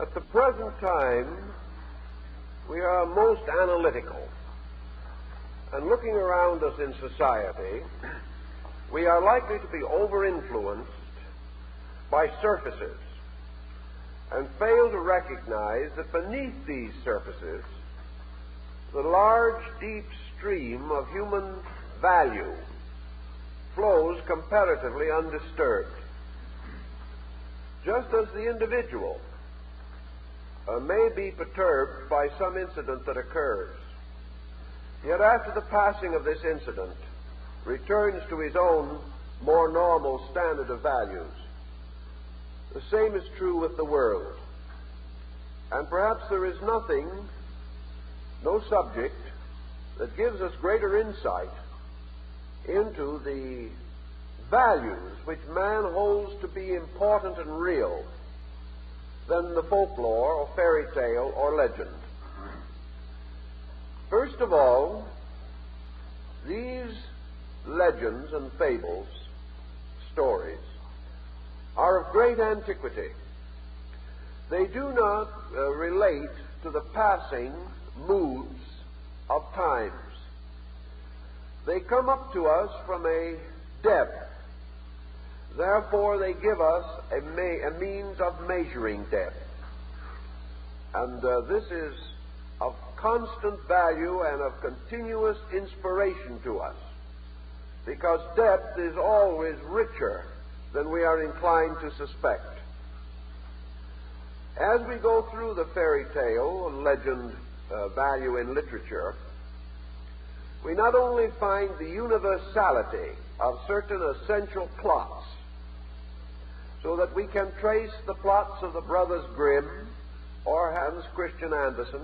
At the present time, we are most analytical. And looking around us in society, we are likely to be over-influenced by surfaces and fail to recognize that beneath these surfaces, the large, deep stream of human value flows comparatively undisturbed. Just as the individual may be perturbed by some incident that occurs, yet after the passing of this incident returns to his own more normal standard of values. The same is true with the world. And perhaps there is nothing, no subject, that gives us greater insight into the values which man holds to be important and real than the folklore or fairy tale or legend. First of all, these legends and fables, stories, are of great antiquity. They do not relate to the passing moods of times. They come up to us from a depth. Therefore, they give us a means of measuring depth. And this is of constant value and of continuous inspiration to us, because depth is always richer than we are inclined to suspect. As we go through the fairy tale and legend value in literature, we not only find the universality of certain essential plots, so that we can trace the plots of the Brothers Grimm or Hans Christian Andersen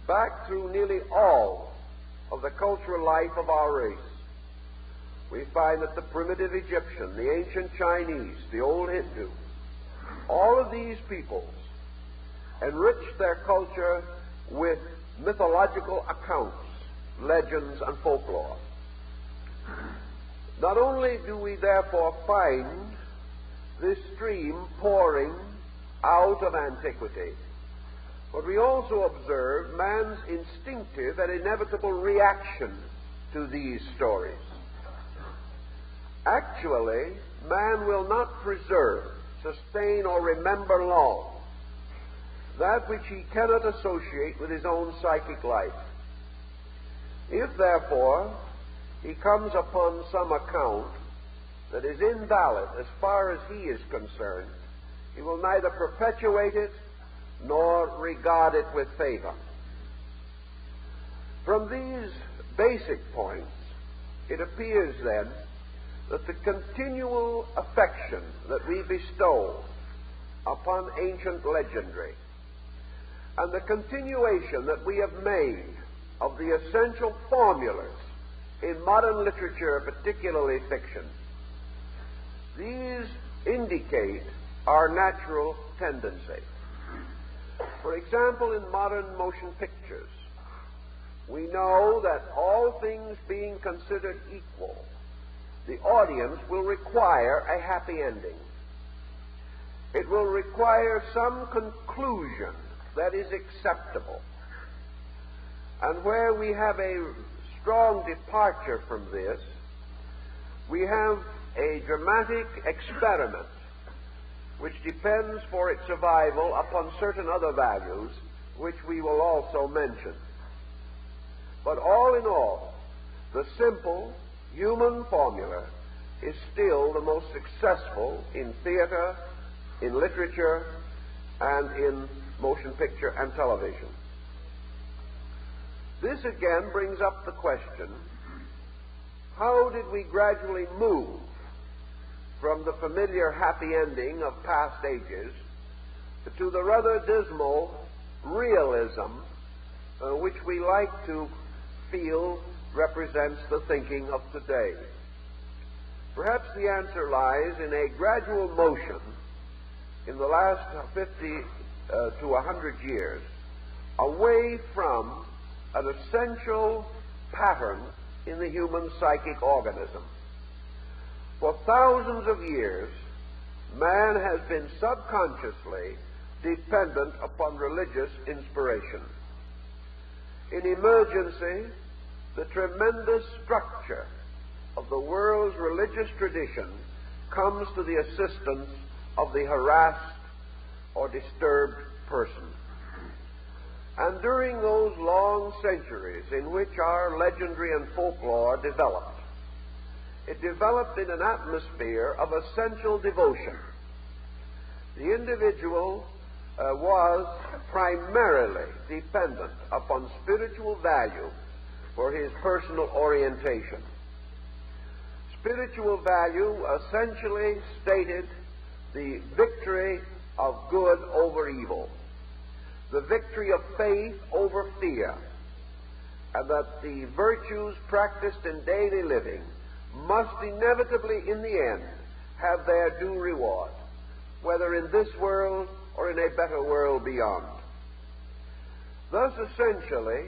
back through nearly all of the cultural life of our race. We find that the primitive Egyptian, the ancient Chinese, the old Hindu, all of these peoples enriched their culture with mythological accounts, legends, and folklore. Not only do we therefore find this stream pouring out of antiquity, but we also observe man's instinctive and inevitable reaction to these stories. Actually, man will not preserve, sustain, or remember long that which he cannot associate with his own psychic life. If, therefore, he comes upon some account that is invalid as far as he is concerned, he will neither perpetuate it nor regard it with favor. From these basic points, it appears then that the continual affection that we bestow upon ancient legendary and the continuation that we have made of the essential formulas in modern literature, particularly fiction, these indicate our natural tendency. For example, in modern motion pictures, we know that all things being considered equal, the audience will require a happy ending. It will require some conclusion that is acceptable. And where we have a strong departure from this, we have a dramatic experiment which depends for its survival upon certain other values, which we will also mention. But all in all, the simple human formula is still the most successful in theater, in literature, and in motion picture and television. This again brings up the question, how did we gradually move from the familiar happy ending of past ages to the rather dismal realism which we like to feel represents the thinking of today? Perhaps the answer lies in a gradual motion in the last 50 to 100 years away from an essential pattern in the human psychic organism. For thousands of years, man has been subconsciously dependent upon religious inspiration. In emergency, the tremendous structure of the world's religious tradition comes to the assistance of the harassed or disturbed person. And during those long centuries in which our legendary and folklore developed, it developed in an atmosphere of essential devotion. The individual was primarily dependent upon spiritual value for his personal orientation. Spiritual value essentially stated the victory of good over evil, the victory of faith over fear, and that the virtues practiced in daily living must inevitably, in the end, have their due reward, whether in this world or in a better world beyond. Thus, essentially,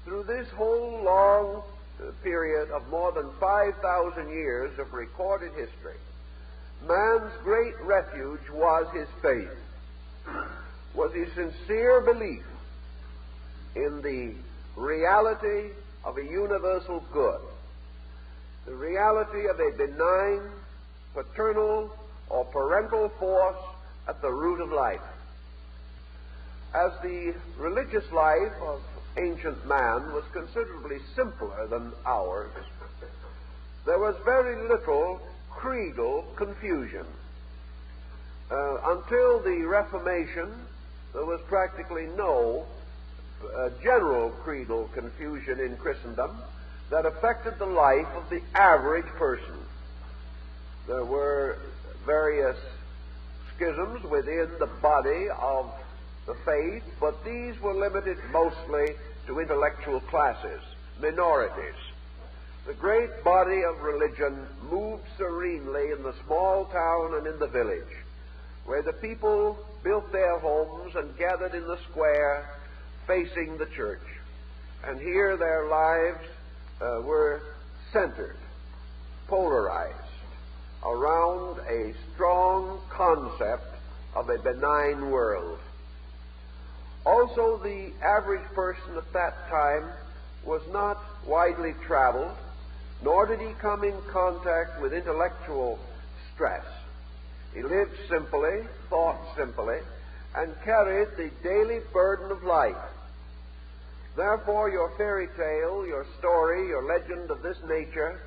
through this whole long period of more than 5,000 years of recorded history, man's great refuge was his faith, was his sincere belief in the reality of a universal good, the reality of a benign, paternal, or parental force at the root of life. As the religious life of ancient man was considerably simpler than ours, there was very little creedal confusion. Until the Reformation, there was practically no general creedal confusion in Christendom that affected the life of the average person. There were various schisms within the body of the faith, but these were limited mostly to intellectual classes, minorities. The great body of religion moved serenely in the small town and in the village, where the people built their homes and gathered in the square facing the church. And here their lives were centered, polarized, around a strong concept of a benign world. Also, the average person at that time was not widely traveled, nor did he come in contact with intellectual stress. He lived simply, thought simply, and carried the daily burden of life. Therefore, your fairy tale, your story, your legend of this nature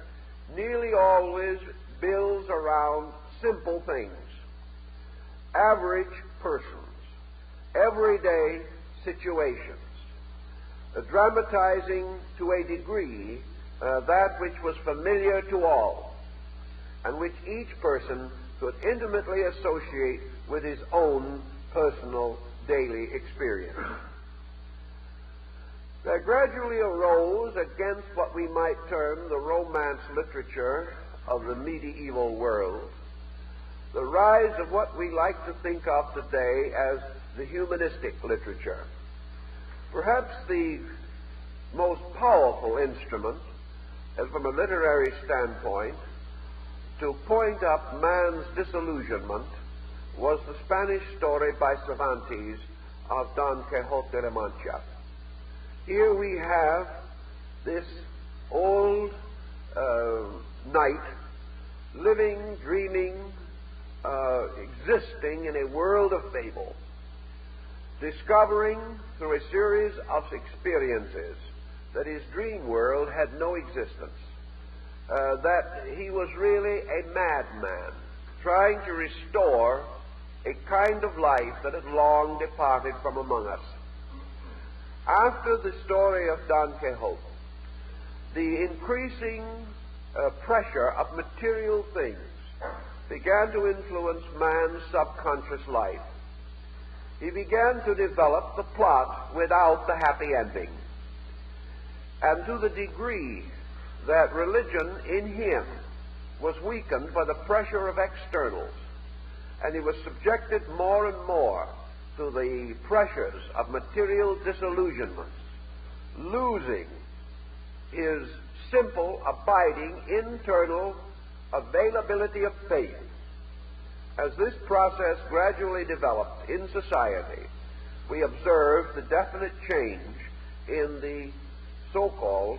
nearly always builds around simple things, average persons, everyday situations, dramatizing to a degree that which was familiar to all, and which each person could intimately associate with his own personal daily experience. There gradually arose against what we might term the romance literature of the medieval world the rise of what we like to think of today as the humanistic literature. Perhaps the most powerful instrument, as from a literary standpoint, to point up man's disillusionment was the Spanish story by Cervantes of Don Quixote de la Mancha. Here we have this old knight living, dreaming, existing in a world of fable, discovering through a series of experiences that his dream world had no existence, that he was really a madman trying to restore a kind of life that had long departed from among us. After the story of Don Quixote, the increasing pressure of material things began to influence man's subconscious life. He began to develop the plot without the happy ending. And to the degree that religion in him was weakened by the pressure of externals, and he was subjected more and more to the pressures of material disillusionments, losing his simple, abiding, internal availability of faith, As this process gradually developed in society, we observed the definite change in the so-called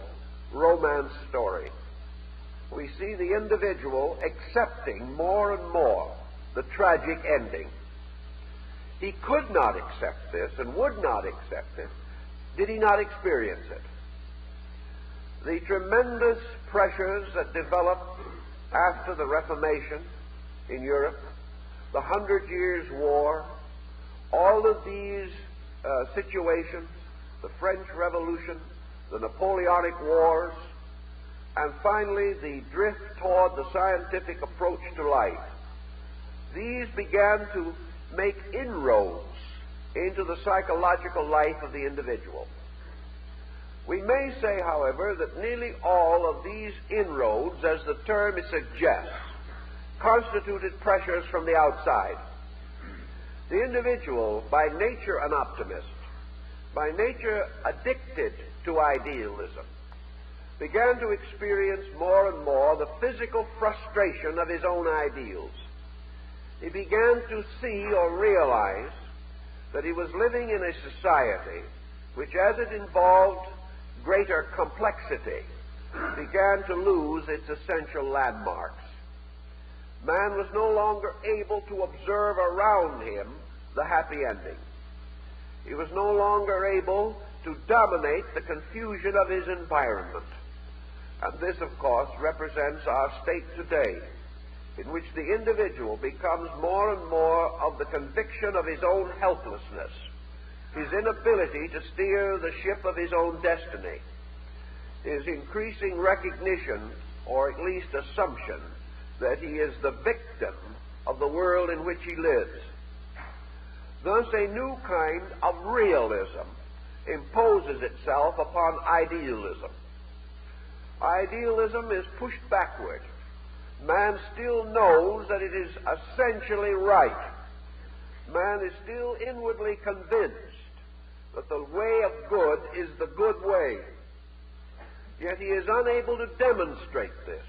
romance story. We see the individual accepting more and more the tragic ending. He could not accept this and would not accept it did he not experience it. The tremendous pressures that developed after the Reformation in Europe, the 100 Years' War, all of these situations, the French Revolution, the Napoleonic Wars, and finally the drift toward the scientific approach to life, these began to make inroads into the psychological life of the individual. We may say, however, that nearly all of these inroads, as the term suggests, constituted pressures from the outside. The individual, by nature an optimist, by nature addicted to idealism, began to experience more and more the physical frustration of his own ideals. He began to see or realize that he was living in a society which, as it involved greater complexity, began to lose its essential landmarks. Man was no longer able to observe around him the happy ending. He was no longer able to dominate the confusion of his environment. And this, of course, represents our state today, in which the individual becomes more and more of the conviction of his own helplessness, his inability to steer the ship of his own destiny, his increasing recognition, or at least assumption, that he is the victim of the world in which he lives. Thus, a new kind of realism imposes itself upon idealism. Idealism is pushed backward. Man still knows that it is essentially right. Man is still inwardly convinced that the way of good is the good way. Yet he is unable to demonstrate this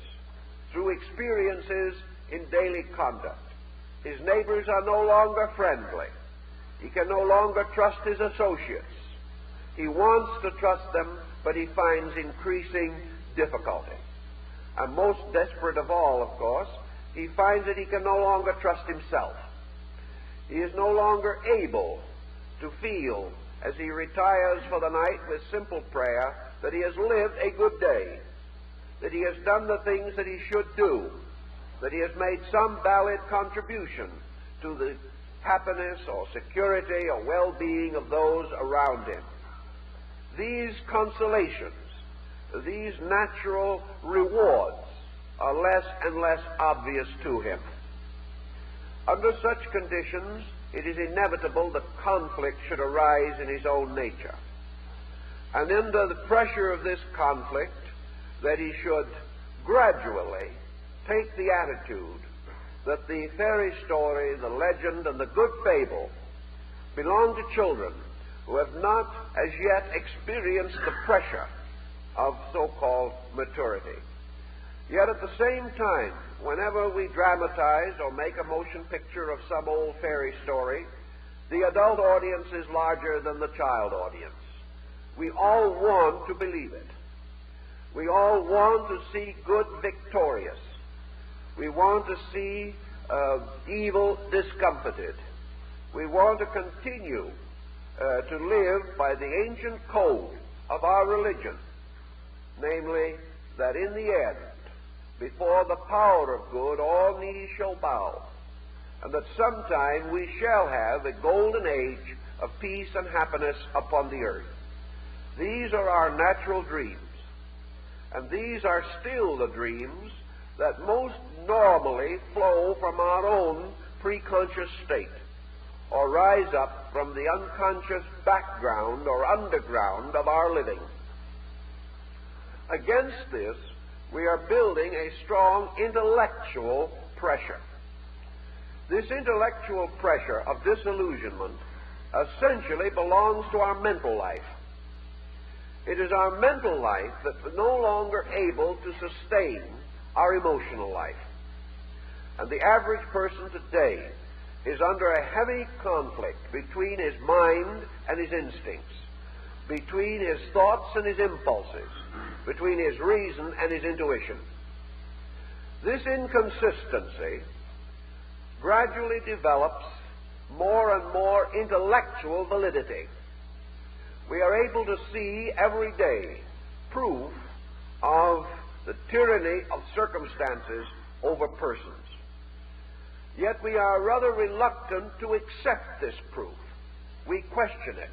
through experiences in daily conduct. His neighbors are no longer friendly. He can no longer trust his associates. He wants to trust them, but he finds increasing difficulty. And most desperate of all, of course, he finds that he can no longer trust himself. He is no longer able to feel, as he retires for the night with simple prayer, that he has lived a good day, that he has done the things that he should do, that he has made some valid contribution to the happiness or security or well-being of those around him. These consolations, these natural rewards, are less and less obvious to him. Under such conditions, it is inevitable that conflict should arise in his own nature. And under the pressure of this conflict, that he should gradually take the attitude that the fairy story, the legend, and the good fable belong to children who have not as yet experienced the pressure of so-called maturity. Yet at the same time, whenever we dramatize or make a motion picture of some old fairy story, the adult audience is larger than the child audience. We all want to believe it. We all want to see good victorious. We want to see evil discomfited. We want to continue to live by the ancient code of our religion, namely, that in the end, before the power of good, all knees shall bow, and that sometime we shall have a golden age of peace and happiness upon the earth. These are our natural dreams, and these are still the dreams that most normally flow from our own preconscious state, or rise up from the unconscious background or underground of our living. Against this, we are building a strong intellectual pressure. This intellectual pressure of disillusionment essentially belongs to our mental life. It is our mental life that is no longer able to sustain our emotional life. And the average person today is under a heavy conflict between his mind and his instincts, between his thoughts and his impulses, between his reason and his intuition. This inconsistency gradually develops more and more intellectual validity. We are able to see every day proof of the tyranny of circumstances over persons. Yet we are rather reluctant to accept this proof. We question it.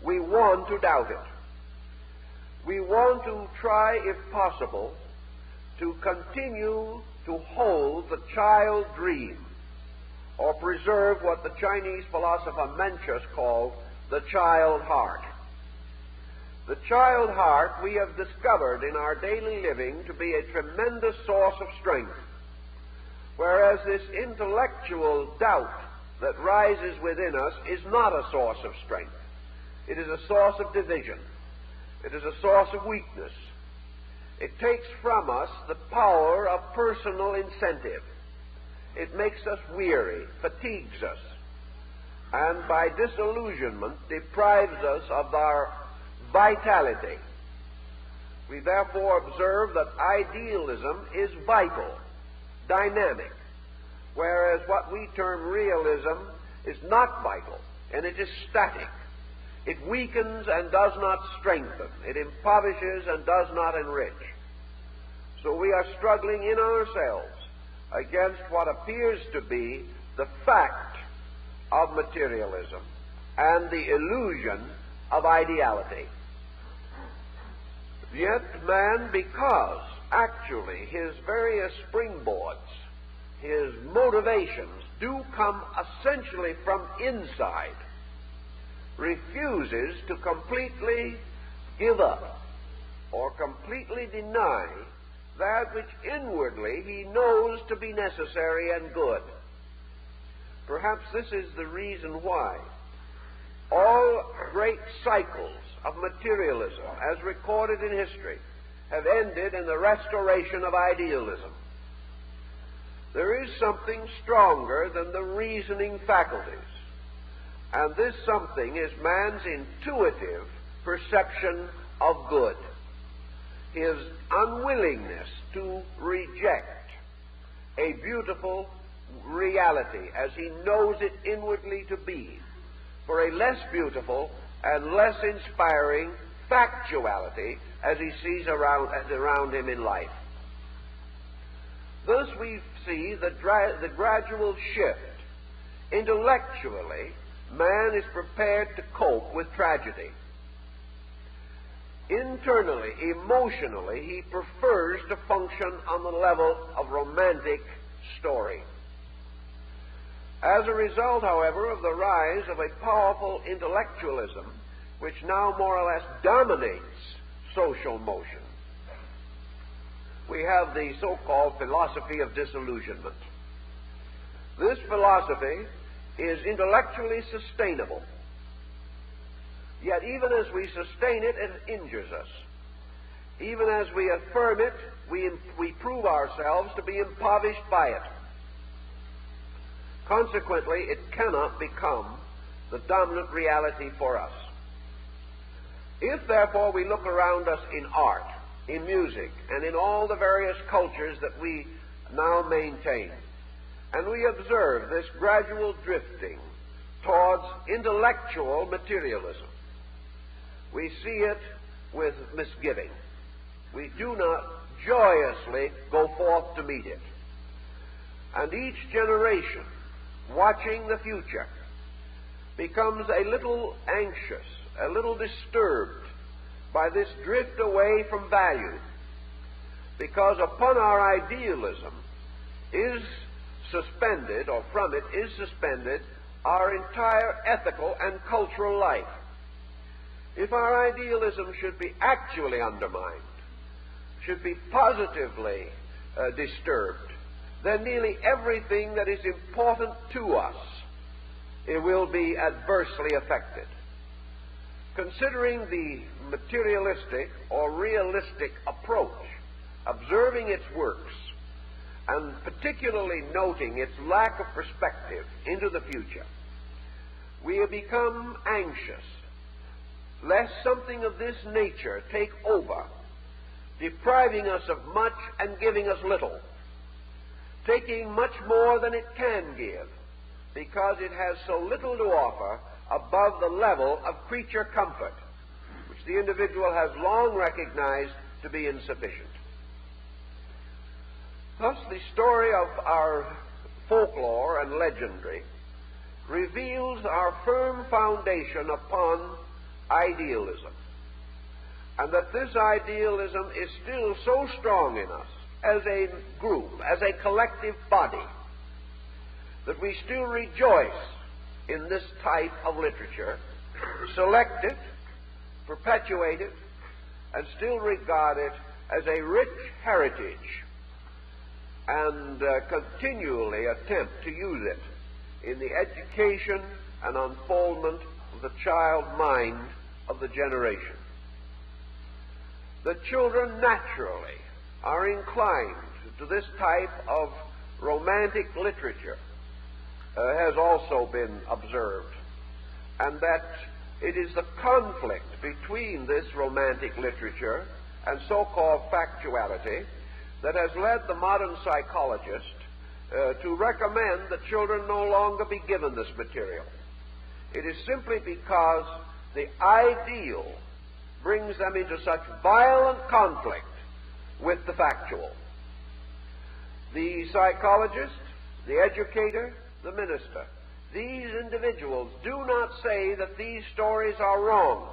We want to doubt it. We want to try, if possible, to continue to hold the child dream, or preserve what the Chinese philosopher Mencius called the child heart. The child heart we have discovered in our daily living to be a tremendous source of strength, whereas this intellectual doubt that rises within us is not a source of strength. It is a source of division. It is a source of weakness. It takes from us the power of personal incentive. It makes us weary, fatigues us, and by disillusionment deprives us of our vitality. We therefore observe that idealism is vital, dynamic, whereas what we term realism is not vital, and it is static. It weakens and does not strengthen. It impoverishes and does not enrich. So we are struggling in ourselves against what appears to be the fact of materialism and the illusion of ideality. Yet man, because actually his various springboards, his motivations do come essentially from inside, refuses to completely give up or completely deny that which inwardly he knows to be necessary and good. Perhaps this is the reason why all great cycles of materialism, as recorded in history, have ended in the restoration of idealism. There is something stronger than the reasoning faculties, and this something is man's intuitive perception of good, his unwillingness to reject a beautiful reality as he knows it inwardly to be for a less beautiful and less inspiring factuality as he sees around him in life. Thus we see the gradual shift. Intellectually, man is prepared to cope with tragedy. Internally, emotionally, he prefers to function on the level of romantic story. As a result, however, of the rise of a powerful intellectualism, which now more or less dominates social motion, we have the so-called philosophy of disillusionment. This philosophy is intellectually sustainable. Yet even as we sustain it, it injures us. Even as we affirm it, we prove ourselves to be impoverished by it. Consequently, it cannot become the dominant reality for us. If, therefore, we look around us in art, in music, and in all the various cultures that we now maintain, and we observe this gradual drifting towards intellectual materialism, we see it with misgiving. We do not joyously go forth to meet it. And each generation, watching the future, becomes a little anxious, a little disturbed by this drift away from value, because upon our idealism is suspended, or from it is suspended, our entire ethical and cultural life. If our idealism should be actually undermined, should be positively disturbed, then nearly everything that is important to us, it will be adversely affected. Considering the materialistic or realistic approach, observing its works, and particularly noting its lack of perspective into the future, we have become anxious lest something of this nature take over, depriving us of much and giving us little, taking much more than it can give, because it has so little to offer above the level of creature comfort, which the individual has long recognized to be insufficient. Thus, the story of our folklore and legendary reveals our firm foundation upon idealism, and that this idealism is still so strong in us as a group, as a collective body, that we still rejoice in this type of literature, select it, perpetuate it, and still regard it as a rich heritage, and continually attempt to use it in the education and unfoldment of the child mind of the generation. The children naturally are inclined to this type of romantic literature, has also been observed, and that it is the conflict between this romantic literature and so-called factuality that has led the modern psychologist to recommend that children no longer be given this material. It is simply because the ideal brings them into such violent conflict with the factual. The psychologist, the educator, the minister, these individuals do not say that these stories are wrong.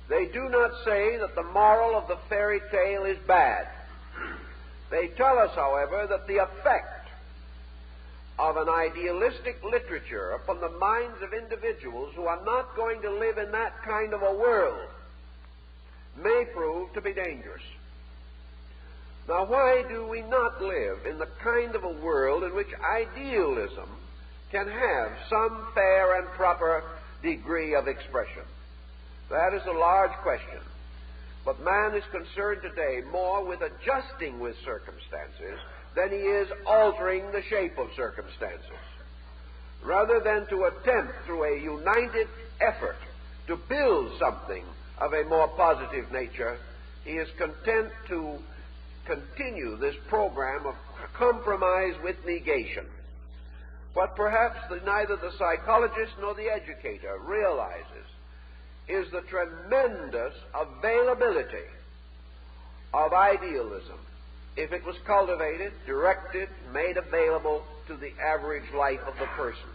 They do not say that the moral of the fairy tale is bad. They tell us, however, that the effect of an idealistic literature upon the minds of individuals who are not going to live in that kind of a world may prove to be dangerous. Now, why do we not live in the kind of a world in which idealism can have some fair and proper degree of expression? That is a large question. But man is concerned today more with adjusting with circumstances than he is altering the shape of circumstances. Rather than to attempt through a united effort to build something of a more positive nature, he is content to continue this program of compromise with negation. What perhaps neither the psychologist nor the educator realizes is the tremendous availability of idealism if it was cultivated, directed, made available to the average life of the person.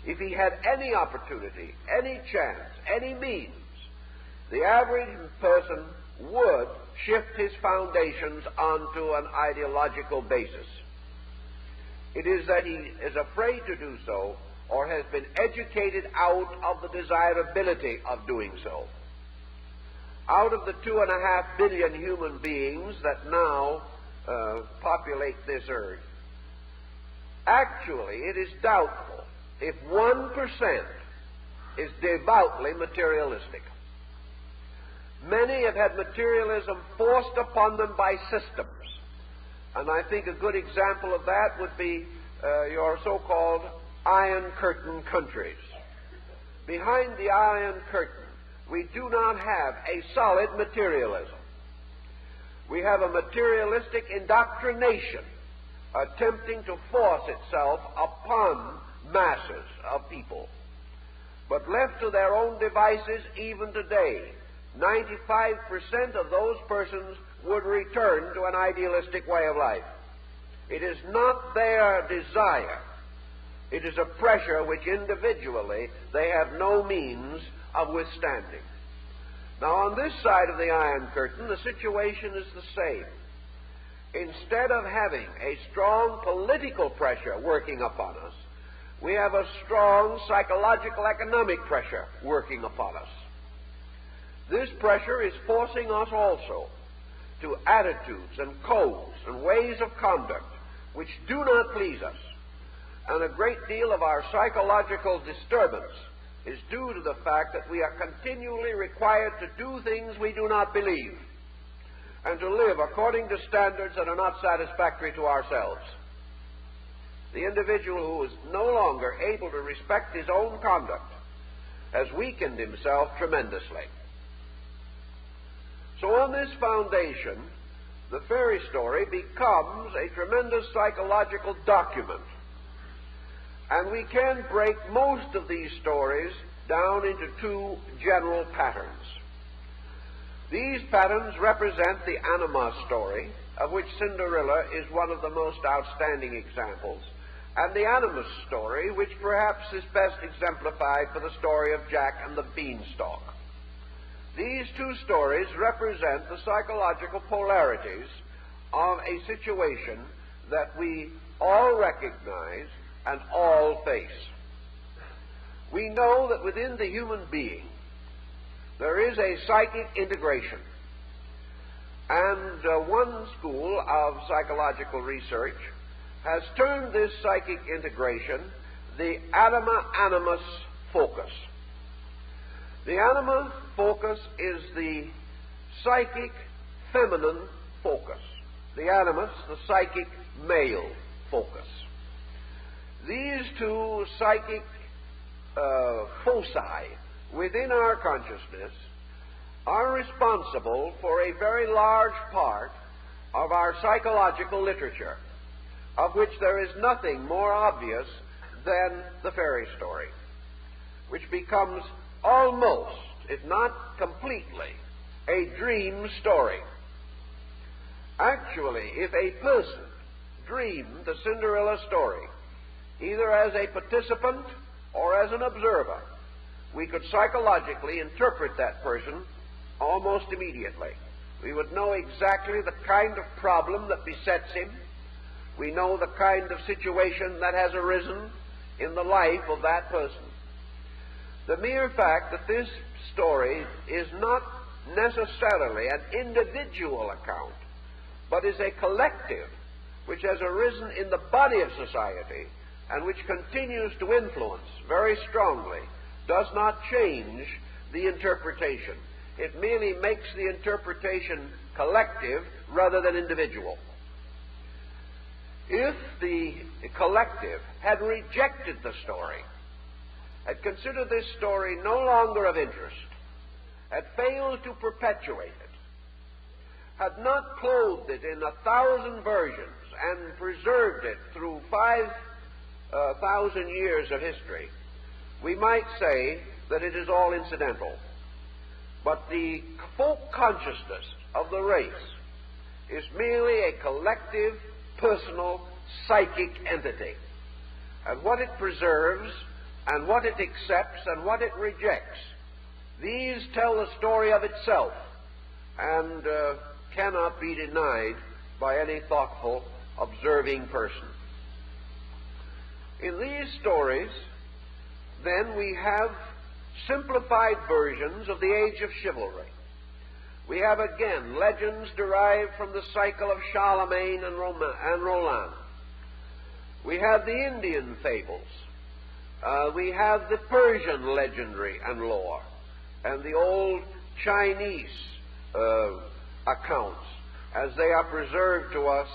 If he had any opportunity, any chance, any means, the average person would shift his foundations onto an ideological basis. It is that he is afraid to do so, or has been educated out of the desirability of doing so. Out of the 2.5 billion human beings that now populate this earth, actually it is doubtful if 1% is devoutly materialistic. Many have had materialism forced upon them by systems, and I think a good example of that would be your so-called Iron Curtain countries. Behind the Iron Curtain, we do not have a solid materialism. We have a materialistic indoctrination attempting to force itself upon masses of people. But left to their own devices, even today, 95% of those persons would return to an idealistic way of life. It is not their desire. It is a pressure which individually they have no means of withstanding. Now, on this side of the Iron Curtain, the situation is the same. Instead of having a strong political pressure working upon us, we have a strong psychological economic pressure working upon us. This pressure is forcing us also to attitudes and codes and ways of conduct which do not please us. And a great deal of our psychological disturbance is due to the fact that we are continually required to do things we do not believe. and to live according to standards that are not satisfactory to ourselves. The individual who is no longer able to respect his own conduct has weakened himself tremendously. So on this foundation, the fairy story becomes a tremendous psychological document. And we can break most of these stories down into two general patterns. These patterns represent the anima story, of which Cinderella is one of the most outstanding examples, and the animus story, which perhaps is best exemplified by the story of Jack and the Beanstalk. These two stories represent the psychological polarities of a situation that we all recognize and all face. We know that within the human being there is a psychic integration, and one school of psychological research has termed this psychic integration the anima-animus focus. The anima focus is the psychic feminine focus. The animus, the psychic male focus. These two psychic foci within our consciousness are responsible for a very large part of our psychological literature, of which there is nothing more obvious than the fairy story, which becomes almost, if not completely, a dream story. Actually, if a person dreamed the Cinderella story, either as a participant or as an observer, we could psychologically interpret that person almost immediately. We would know exactly the kind of problem that besets him. We know the kind of situation that has arisen in the life of that person. The mere fact that this story is not necessarily an individual account, but is a collective which has arisen in the body of society and which continues to influence very strongly, does not change the interpretation. It merely makes the interpretation collective rather than individual. If the collective had rejected the story, had considered this story no longer of interest, had failed to perpetuate it, had not clothed it in 1,000 versions and preserved it through 5,000 years of history, we might say that it is all incidental. But the folk consciousness of the race is merely a collective, personal, psychic entity. And what it preserves, and what it accepts, and what it rejects, these tell the story of itself and cannot be denied by any thoughtful, observing person. In these stories, then, we have simplified versions of the age of chivalry. We have again legends derived from the cycle of Charlemagne and Roland. We have the Indian fables. We have the Persian legendary and lore, and the old Chinese accounts as they are preserved to us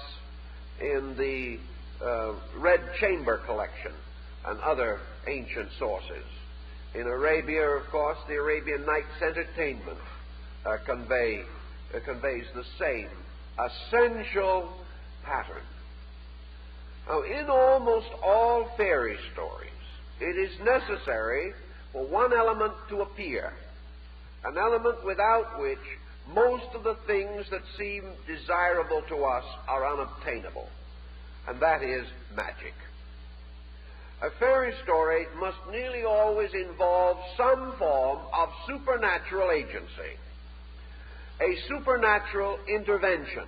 in the Red Chamber collection and other ancient sources. In Arabia, of course, the Arabian Nights Entertainment conveys the same essential pattern. Now, in almost all fairy stories, it is necessary for one element to appear, an element without which most of the things that seem desirable to us are unobtainable, and that is magic. A fairy story must nearly always involve some form of supernatural agency, a supernatural intervention.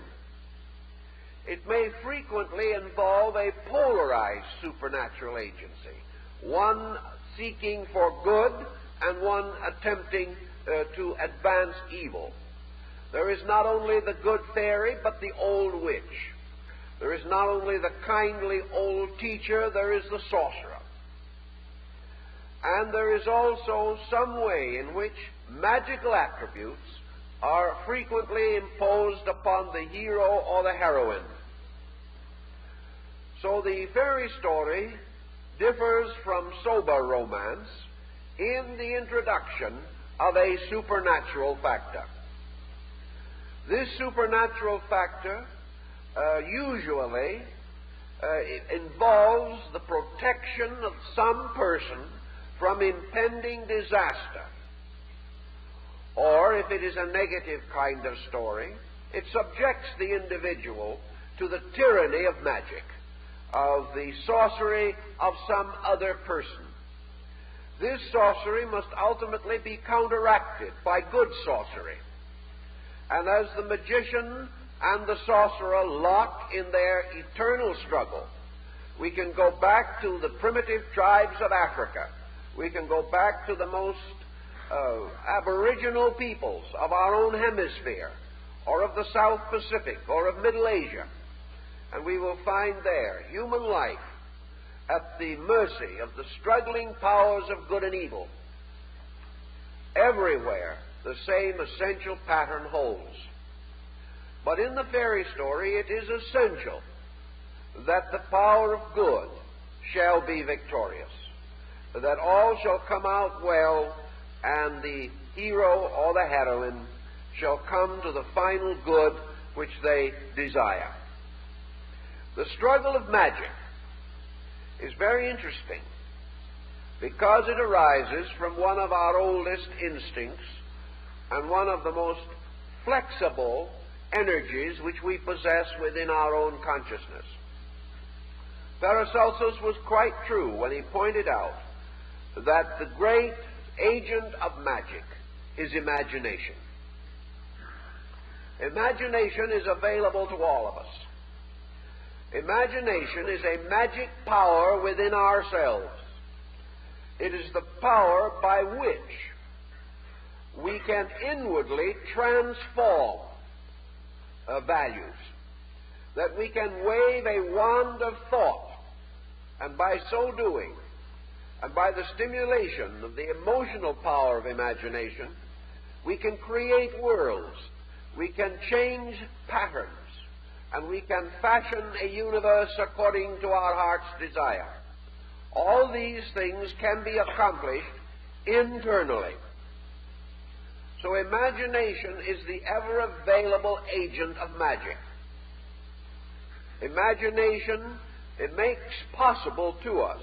It may frequently involve a polarized supernatural agency, one seeking for good and one attempting to advance evil. There is not only the good fairy, but the old witch. There is not only the kindly old teacher, there is the sorcerer. And there is also some way in which magical attributes are frequently imposed upon the hero or the heroine. So the fairy story differs from sober romance in the introduction of a supernatural factor. This supernatural factor usually involves the protection of some person from impending disaster. Or, if it is a negative kind of story, it subjects the individual to the tyranny of magic, of the sorcery of some other person. This sorcery must ultimately be counteracted by good sorcery. And as the magician and the sorcerer lock in their eternal struggle, we can go back to the primitive tribes of Africa. We can go back to the most aboriginal peoples of our own hemisphere, or of the South Pacific, or of Middle Asia. And we will find there human life at the mercy of the struggling powers of good and evil. Everywhere the same essential pattern holds. But in the fairy story it is essential that the power of good shall be victorious, that all shall come out well, and the hero or the heroine shall come to the final good which they desire. The struggle of magic is very interesting because it arises from one of our oldest instincts and one of the most flexible energies which we possess within our own consciousness. Paracelsus was quite true when he pointed out that the great agent of magic is imagination. Imagination is available to all of us. Imagination is a magic power within ourselves. It is the power by which we can inwardly transform values, that we can wave a wand of thought, and by so doing, and by the stimulation of the emotional power of imagination, we can create worlds, we can change patterns, and we can fashion a universe according to our heart's desire. All these things can be accomplished internally. So imagination is the ever-available agent of magic. Imagination, it makes possible to us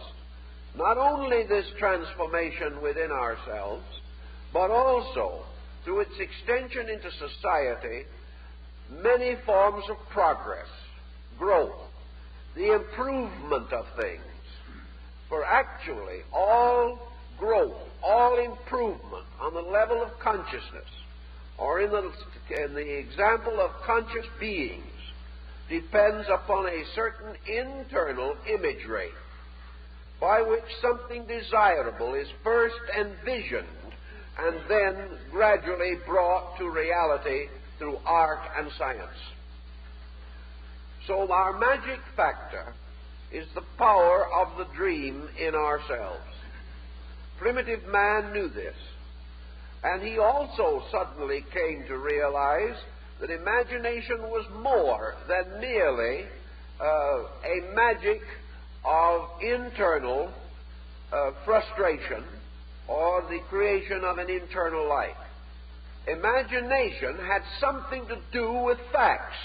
not only this transformation within ourselves, but also, through its extension into society, many forms of progress, growth, the improvement of things. For actually, all growth, all improvement on the level of consciousness, or in the example of conscious beings, depends upon a certain internal imagery by which something desirable is first envisioned and then gradually brought to reality through art and science. So our magic factor is the power of the dream in ourselves. Primitive man knew this, and he also suddenly came to realize that imagination was more than merely a magic of internal frustration or the creation of an internal life. Imagination had something to do with facts.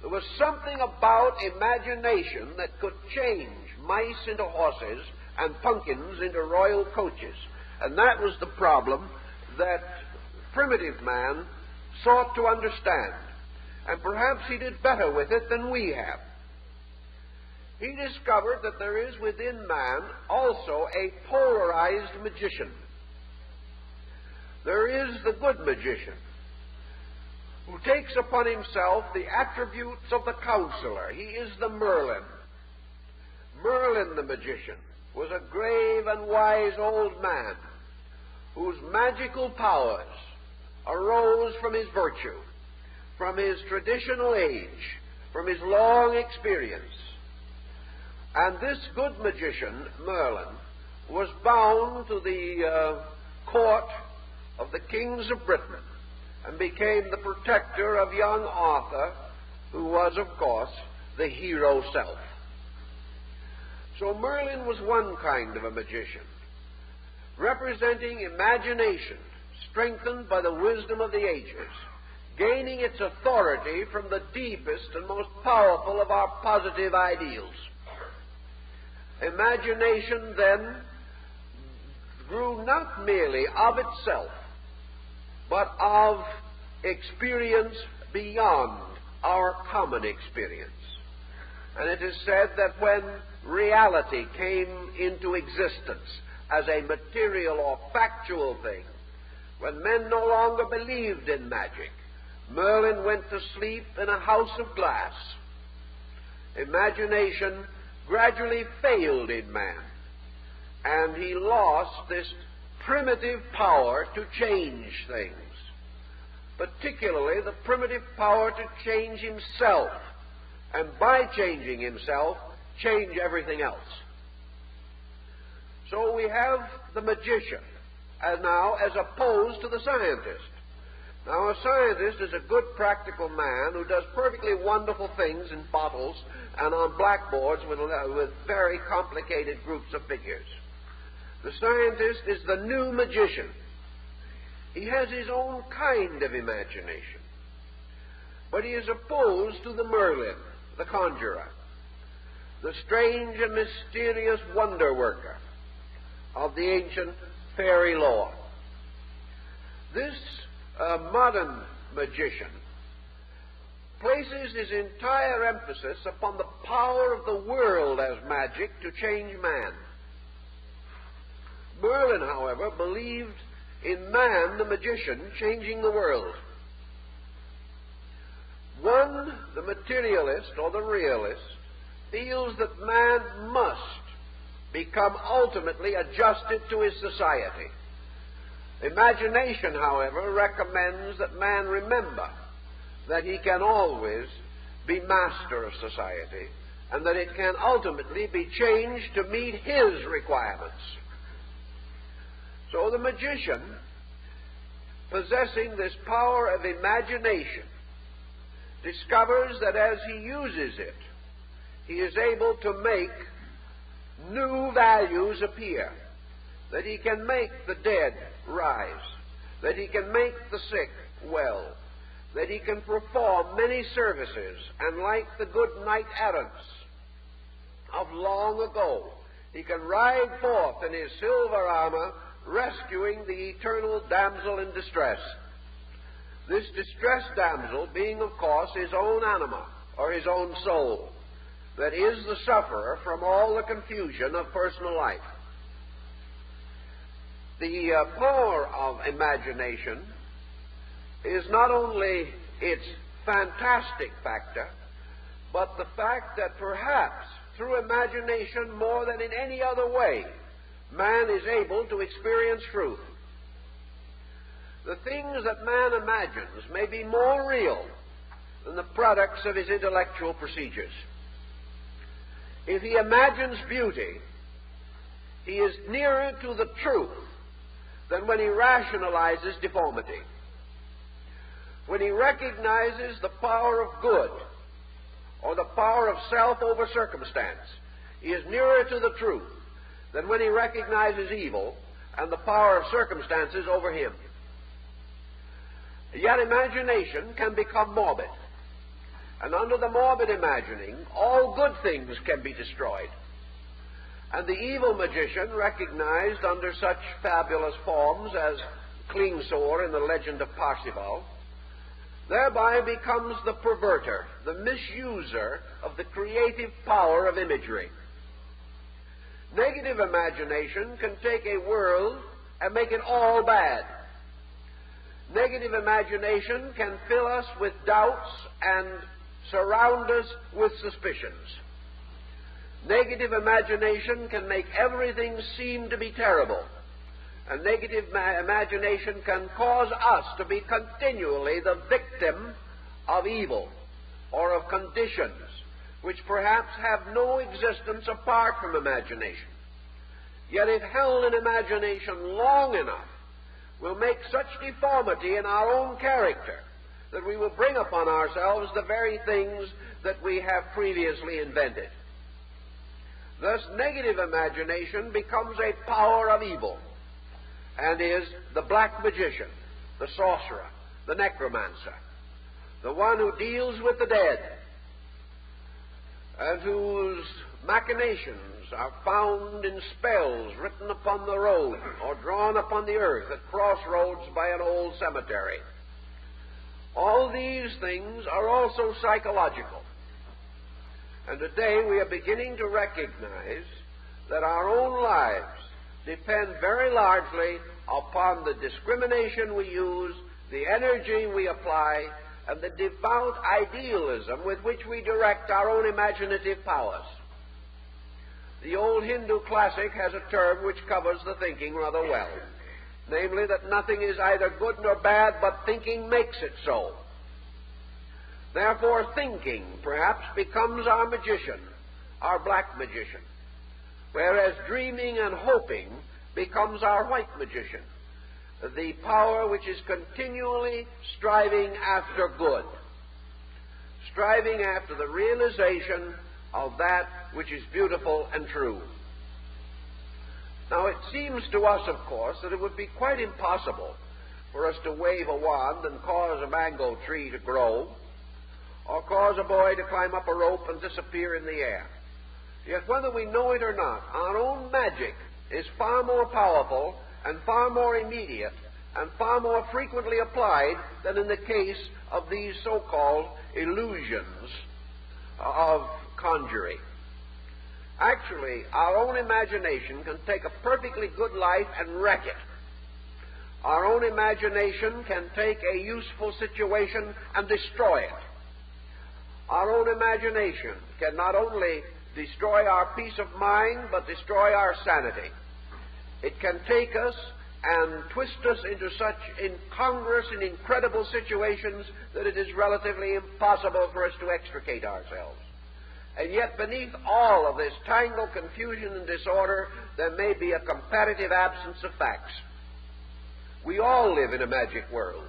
There was something about imagination that could change mice into horses and pumpkins into royal coaches. And that was the problem that primitive man sought to understand. And perhaps he did better with it than we have. He discovered that there is within man also a polarized magician. There is the good magician, who takes upon himself the attributes of the counselor. He is the Merlin. Merlin the magician was a grave and wise old man whose magical powers arose from his virtue, from his traditional age, from his long experience. And this good magician, Merlin, was bound to the court of the kings of Britain, and became the protector of young Arthur, who was, of course, the hero self. So Merlin was one kind of a magician, representing imagination strengthened by the wisdom of the ages, gaining its authority from the deepest and most powerful of our positive ideals. Imagination then grew not merely of itself, but of experience beyond our common experience. And it is said that when reality came into existence as a material or factual thing, when men no longer believed in magic, Merlin went to sleep in a house of glass. Imagination gradually failed in man, and he lost this primitive power to change things, particularly the primitive power to change himself, and by changing himself, change everything else. So we have the magician now as opposed to the scientist. Now, a scientist is a good practical man who does perfectly wonderful things in bottles and on blackboards with very complicated groups of figures. The scientist is the new magician. He has his own kind of imagination. But he is opposed to the Merlin, the conjurer, the strange and mysterious wonder worker of the ancient fairy lore. This modern magician places his entire emphasis upon the power of the world as magic to change man. Merlin, however, believed in man, the magician, changing the world. One, the materialist or the realist, feels that man must become ultimately adjusted to his society. Imagination, however, recommends that man remember that he can always be master of society, and that it can ultimately be changed to meet his requirements. So the magician, possessing this power of imagination, discovers that as he uses it, he is able to make new values appear, that he can make the dead rise, that he can make the sick well, that he can perform many services, and like the good knight-errants of long ago, he can ride forth in his silver armor, rescuing the eternal damsel in distress. This distressed damsel being, of course, his own anima, or his own soul, that is the sufferer from all the confusion of personal life. The power of imagination is not only its fantastic factor, but the fact that perhaps through imagination more than in any other way, man is able to experience truth. The things that man imagines may be more real than the products of his intellectual procedures. If he imagines beauty, he is nearer to the truth than when he rationalizes deformity. When he recognizes the power of good or the power of self over circumstance, he is nearer to the truth than when he recognizes evil and the power of circumstances over him. Yet imagination can become morbid, and under the morbid imagining, all good things can be destroyed. And the evil magician, recognized under such fabulous forms as Klingsor in the legend of Parsifal, thereby becomes the perverter, the misuser of the creative power of imagery. Negative imagination can take a world and make it all bad. Negative imagination can fill us with doubts and surround us with suspicions. Negative imagination can make everything seem to be terrible. And negative imagination can cause us to be continually the victim of evil or of conditions which perhaps have no existence apart from imagination. Yet if held in imagination long enough, will make such deformity in our own character that we will bring upon ourselves the very things that we have previously invented. Thus, negative imagination becomes a power of evil, and is the black magician, the sorcerer, the necromancer, the one who deals with the dead, and whose machinations are found in spells written upon the road or drawn upon the earth at crossroads by an old cemetery. All these things are also psychological. And today we are beginning to recognize that our own lives depend very largely upon the discrimination we use, the energy we apply, and the devout idealism with which we direct our own imaginative powers. The old Hindu classic has a term which covers the thinking rather well, namely that nothing is either good nor bad, but thinking makes it so. Therefore, thinking perhaps becomes our magician, our black magician, whereas dreaming and hoping becomes our white magician, the power which is continually striving after good, striving after the realization of that which is beautiful and true. Now, it seems to us, of course, that it would be quite impossible for us to wave a wand and cause a mango tree to grow, or cause a boy to climb up a rope and disappear in the air. Yet whether we know it or not, our own magic is far more powerful and far more immediate and far more frequently applied than in the case of these so-called illusions of conjuring. Actually, our own imagination can take a perfectly good life and wreck it. Our own imagination can take a useful situation and destroy it. Our own imagination can not only destroy our peace of mind, but destroy our sanity. It can take us and twist us into such incongruous and incredible situations that it is relatively impossible for us to extricate ourselves. And yet beneath all of this tangled confusion and disorder, there may be a comparative absence of facts. We all live in a magic world.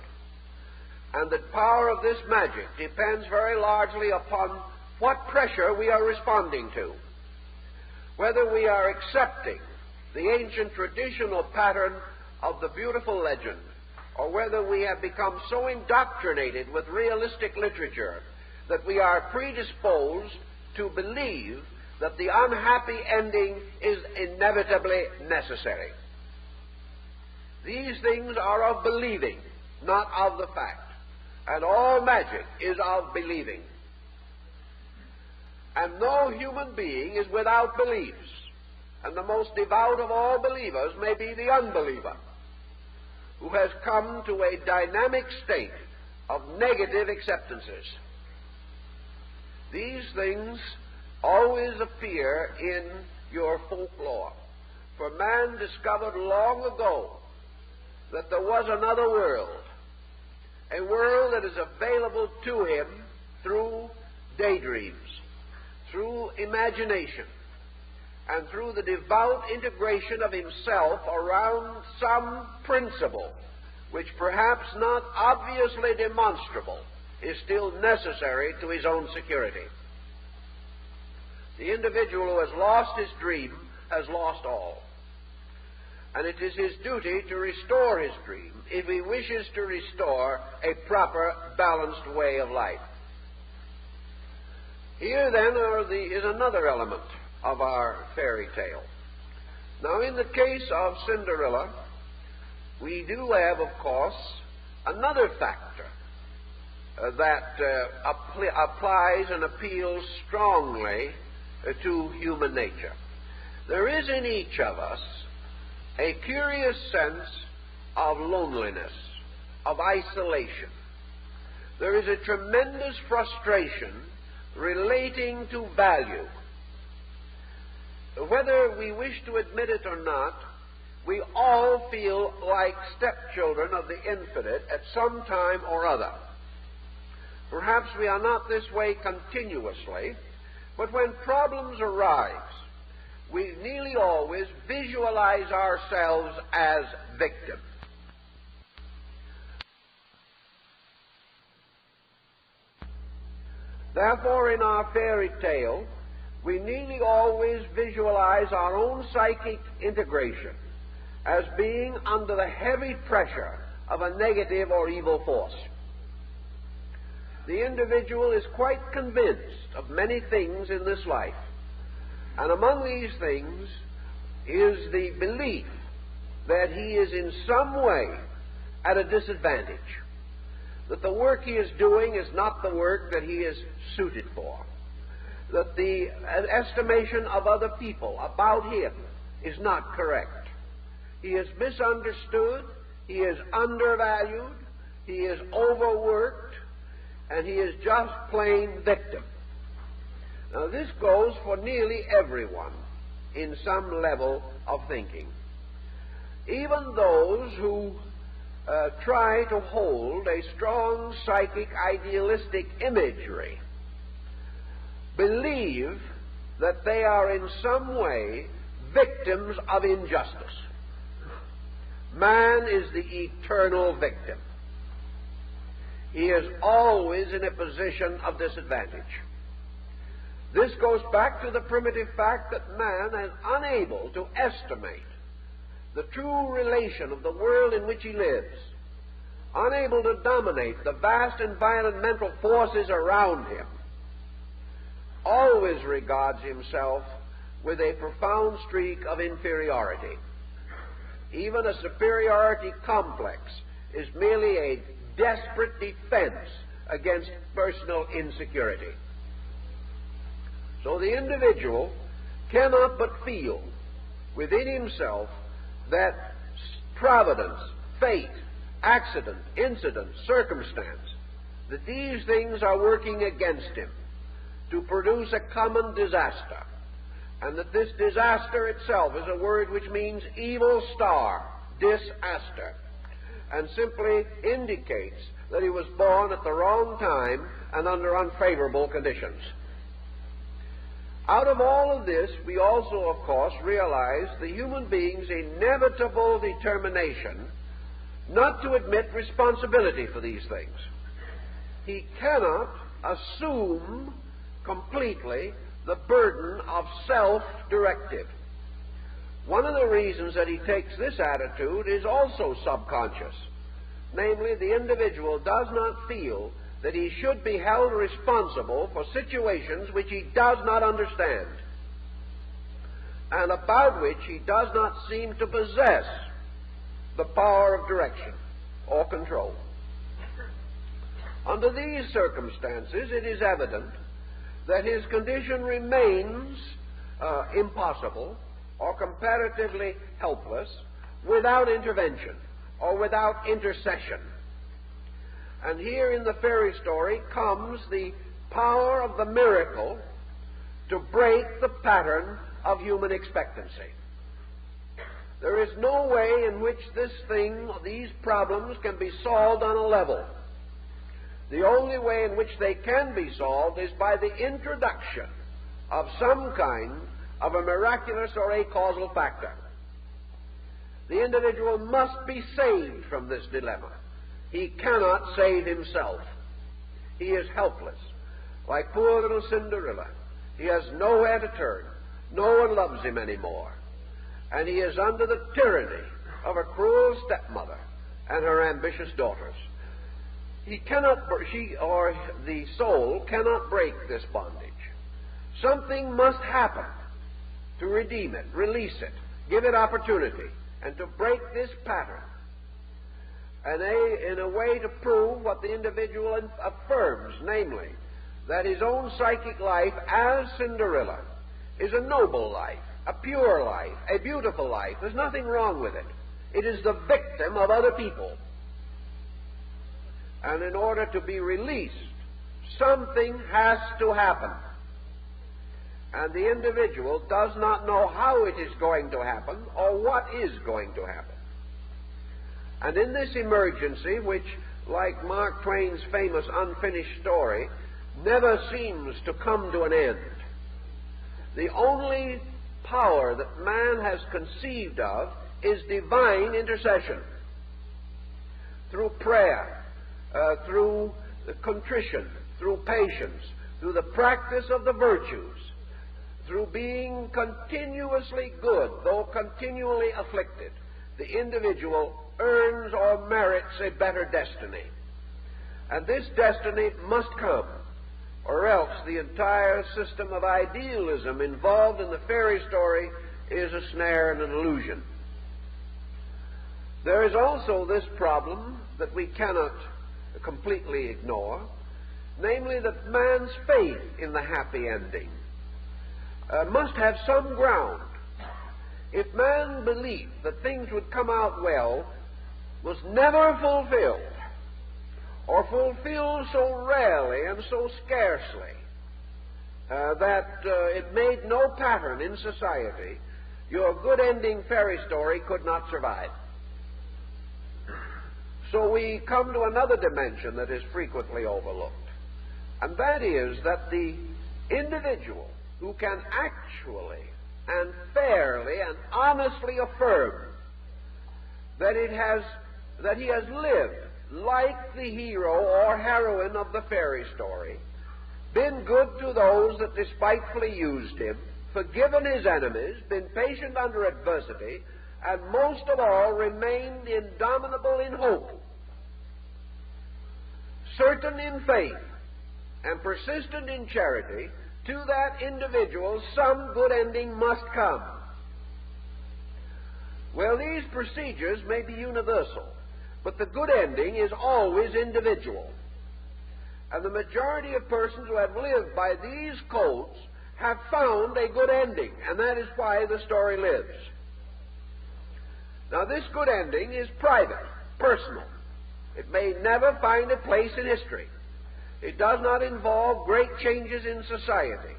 And the power of this magic depends very largely upon what pressure we are responding to. Whether we are accepting the ancient traditional pattern of the beautiful legend, or whether we have become so indoctrinated with realistic literature that we are predisposed to believe that the unhappy ending is inevitably necessary. These things are of believing, not of the fact. And all magic is of believing. And no human being is without beliefs. And the most devout of all believers may be the unbeliever, who has come to a dynamic state of negative acceptances. These things always appear in your folklore. For man discovered long ago that there was another world, a world that is available to him through daydreams, through imagination, and through the devout integration of himself around some principle which, perhaps not obviously demonstrable, is still necessary to his own security. The individual who has lost his dream has lost all. And it is his duty to restore his dream if he wishes to restore a proper, balanced way of life. Here, then, is another element of our fairy tale. Now, in the case of Cinderella, we do have, of course, another factor that applies and appeals strongly to human nature. There is in each of us a curious sense of loneliness, of isolation. There is a tremendous frustration relating to value. Whether we wish to admit it or not, we all feel like stepchildren of the infinite at some time or other. Perhaps we are not this way continuously, but when problems arise, we nearly always visualize ourselves as victims. Therefore, in our fairy tale, we nearly always visualize our own psychic integration as being under the heavy pressure of a negative or evil force. The individual is quite convinced of many things in this life, and among these things is the belief that he is in some way at a disadvantage, that the work he is doing is not the work that he is suited for, that the estimation of other people about him is not correct. He is misunderstood, he is undervalued, he is overworked, and he is just plain victim. Now, this goes for nearly everyone in some level of thinking. Even those who try to hold a strong psychic idealistic imagery believe that they are in some way victims of injustice. Man is the eternal victim. He is always in a position of disadvantage. This goes back to the primitive fact that man is unable to estimate the true relation of the world in which he lives, unable to dominate the vast environmental forces around him, always regards himself with a profound streak of inferiority. Even a superiority complex is merely a desperate defense against personal insecurity. So the individual cannot but feel within himself that providence, fate, accident, incident, circumstance, that these things are working against him to produce a common disaster, and that this disaster itself is a word which means evil star, disaster, and simply indicates that he was born at the wrong time and under unfavorable conditions. Out of all of this, we also, of course, realize the human being's inevitable determination not to admit responsibility for these things. He cannot assume completely the burden of self-directive. One of the reasons that he takes this attitude is also subconscious. Namely, the individual does not feel that he should be held responsible for situations which he does not understand and about which he does not seem to possess the power of direction or control. Under these circumstances, it is evident that his condition remains impossible or comparatively helpless without intervention or without intercession. And here in the fairy story comes the power of the miracle to break the pattern of human expectancy. There is no way in which these problems can be solved on a level. The only way in which they can be solved is by the introduction of some kind of a miraculous or a causal factor. The individual must be saved from this dilemma. He cannot save himself. He is helpless. Like poor little Cinderella, he has nowhere to turn. No one loves him anymore. And he is under the tyranny of a cruel stepmother and her ambitious daughters. She or the soul cannot break this bondage. Something must happen to redeem it, release it, give it opportunity, and to break this pattern. And in a way to prove what the individual affirms, namely, that his own psychic life as Cinderella is a noble life, a pure life, a beautiful life. There's nothing wrong with it. It is the victim of other people. And in order to be released, something has to happen. And the individual does not know how it is going to happen or what is going to happen. And in this emergency, which, like Mark Twain's famous unfinished story, never seems to come to an end, the only power that man has conceived of is divine intercession. Through prayer, through contrition, through patience, through the practice of the virtues, through being continuously good, though continually afflicted, the individual earns or merits a better destiny. And this destiny must come, or else the entire system of idealism involved in the fairy story is a snare and an illusion. There is also this problem that we cannot completely ignore, namely that man's faith in the happy ending must have some ground. If man's belief that things would come out well was never fulfilled, or fulfilled so rarely and so scarcely that it made no pattern in society, your good-ending fairy story could not survive. So we come to another dimension that is frequently overlooked, and that is that the individual who can actually and fairly and honestly affirm that he has lived like the hero or heroine of the fairy story, been good to those that despitefully used him, forgiven his enemies, been patient under adversity, and most of all remained indomitable in hope, certain in faith, and persistent in charity, to that individual some good ending must come. Well, these procedures may be universal, but the good ending is always individual. And the majority of persons who have lived by these codes have found a good ending, and that is why the story lives. Now, this good ending is private, personal. It may never find a place in history. It does not involve great changes in society.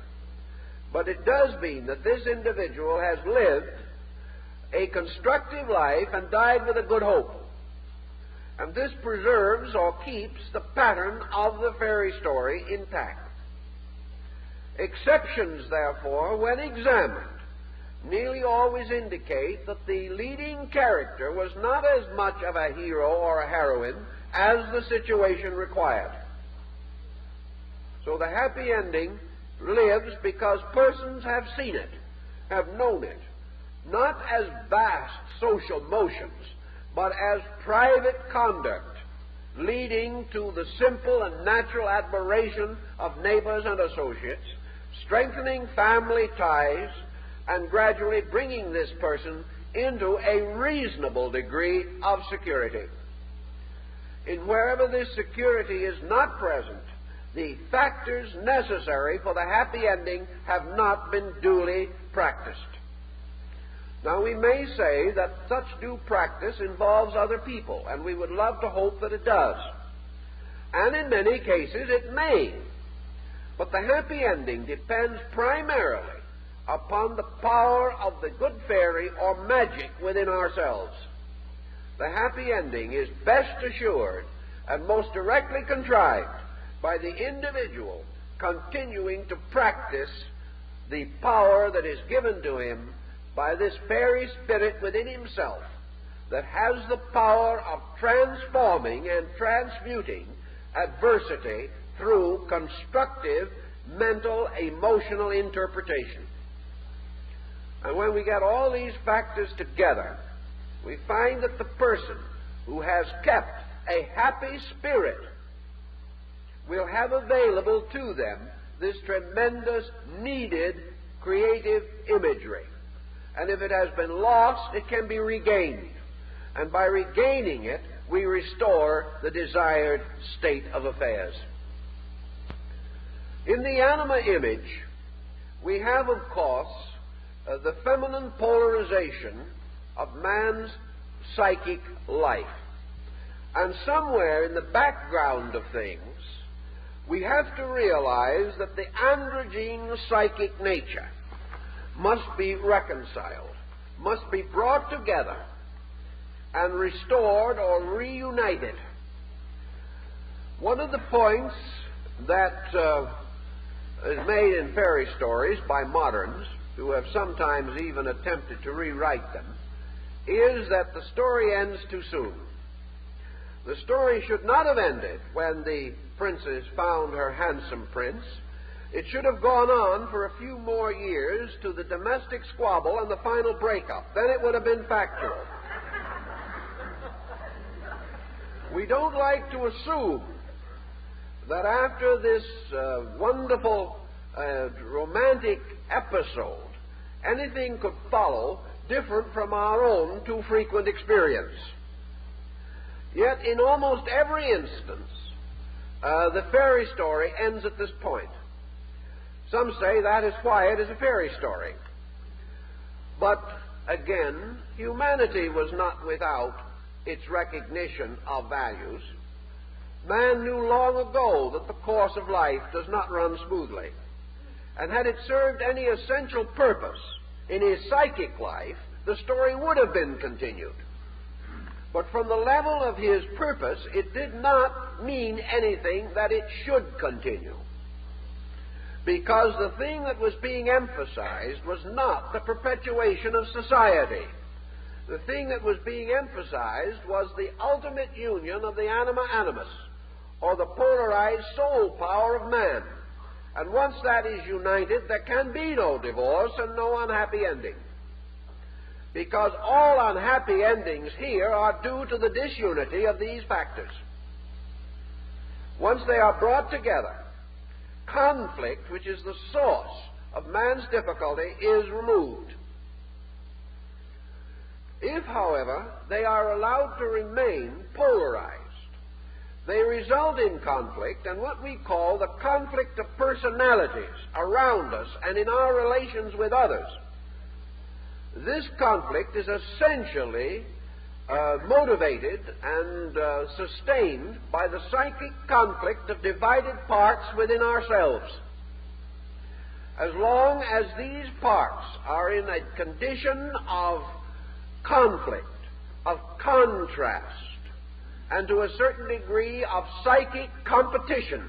But it does mean that this individual has lived a constructive life and died with a good hope. And this preserves or keeps the pattern of the fairy story intact. Exceptions, therefore, when examined, nearly always indicate that the leading character was not as much of a hero or a heroine as the situation required. So the happy ending lives because persons have seen it, have known it, not as vast social motions, but as private conduct leading to the simple and natural admiration of neighbors and associates, strengthening family ties, and gradually bringing this person into a reasonable degree of security. And wherever this security is not present, the factors necessary for the happy ending have not been duly practiced. Now, we may say that such due practice involves other people, and we would love to hope that it does. And in many cases it may. But the happy ending depends primarily upon the power of the good fairy or magic within ourselves. The happy ending is best assured and most directly contrived by the individual continuing to practice the power that is given to him by this fairy spirit within himself that has the power of transforming and transmuting adversity through constructive mental, emotional interpretation. And when we get all these factors together, we find that the person who has kept a happy spirit will have available to them this tremendous, needed, creative imagery. And if it has been lost, it can be regained. And by regaining it, we restore the desired state of affairs. In the anima image, we have, of course, the feminine polarization of man's psychic life. And somewhere in the background of things, we have to realize that the androgyne psychic nature must be reconciled, must be brought together and restored or reunited. One of the points that is made in fairy stories by moderns, who have sometimes even attempted to rewrite them, is that the story ends too soon. The story should not have ended when the princess found her handsome prince, It should have gone on for a few more years to the domestic squabble and the final breakup. Then it would have been factual. We don't like to assume that after this wonderful romantic episode, anything could follow different from our own too frequent experience. Yet in almost every instance, the fairy story ends at this point. Some say that is why it is a fairy story. But again, humanity was not without its recognition of values. Man knew long ago that the course of life does not run smoothly. And had it served any essential purpose in his psychic life, the story would have been continued. But from the level of his purpose, it did not mean anything that it should continue. Because the thing that was being emphasized was not the perpetuation of society. The thing that was being emphasized was the ultimate union of the anima animus, or the polarized soul power of man. And once that is united, there can be no divorce and no unhappy ending. Because all unhappy endings here are due to the disunity of these factors. Once they are brought together, conflict, which is the source of man's difficulty, is removed. If, however, they are allowed to remain polarized, they result in conflict and what we call the conflict of personalities around us and in our relations with others. This conflict is essentially motivated and sustained by the psychic conflict of divided parts within ourselves. As long as these parts are in a condition of conflict, of contrast, and to a certain degree of psychic competition,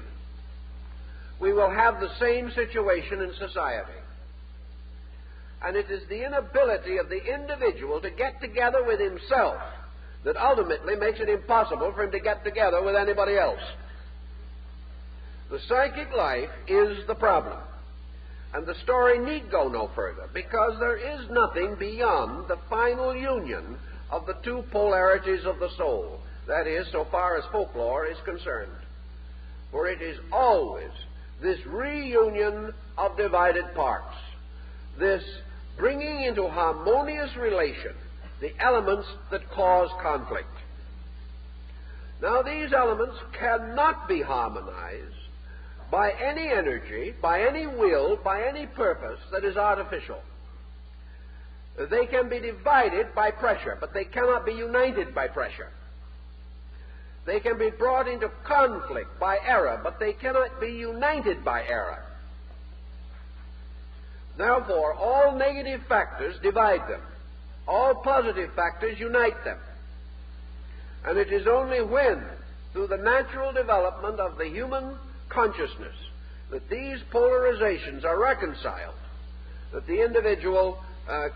we will have the same situation in society. And it is the inability of the individual to get together with himself that ultimately makes it impossible for him to get together with anybody else. The psychic life is the problem. And the story need go no further, because there is nothing beyond the final union of the two polarities of the soul. That is, so far as folklore is concerned. For it is always this reunion of divided parts, this bringing into harmonious relation the elements that cause conflict. Now, these elements cannot be harmonized by any energy, by any will, by any purpose that is artificial. They can be divided by pressure, but they cannot be united by pressure. They can be brought into conflict by error, but they cannot be united by error. Therefore, all negative factors divide them. All positive factors unite them. And it is only when, through the natural development of the human consciousness, that these polarizations are reconciled, that the individual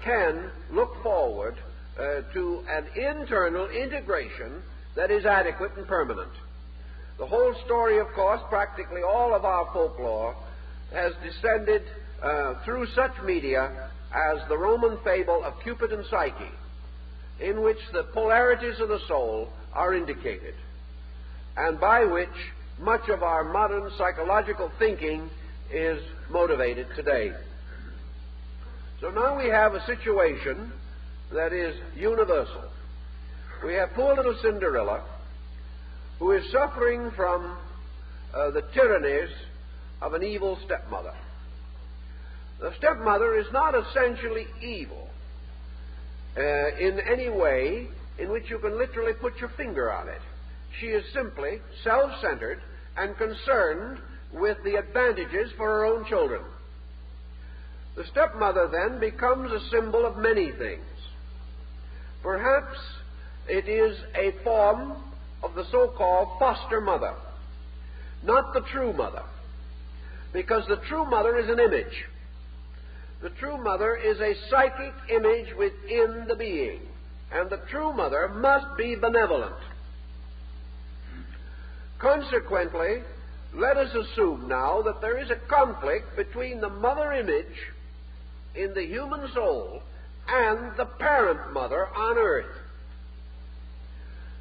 can look forward to an internal integration that is adequate and permanent. The whole story, of course, practically all of our folklore, has descended through such media as the Roman fable of Cupid and Psyche, in which the polarities of the soul are indicated, and by which much of our modern psychological thinking is motivated today. So now we have a situation that is universal. We have poor little Cinderella, who is suffering from the tyrannies of an evil stepmother. The stepmother is not essentially evil in any way in which you can literally put your finger on it. She is simply self-centered and concerned with the advantages for her own children. The stepmother then becomes a symbol of many things. Perhaps it is a form of the so-called foster mother, not the true mother, because the true mother is an image. The true mother is a psychic image within the being, and the true mother must be benevolent. Consequently, let us assume now that there is a conflict between the mother image in the human soul and the parent mother on earth.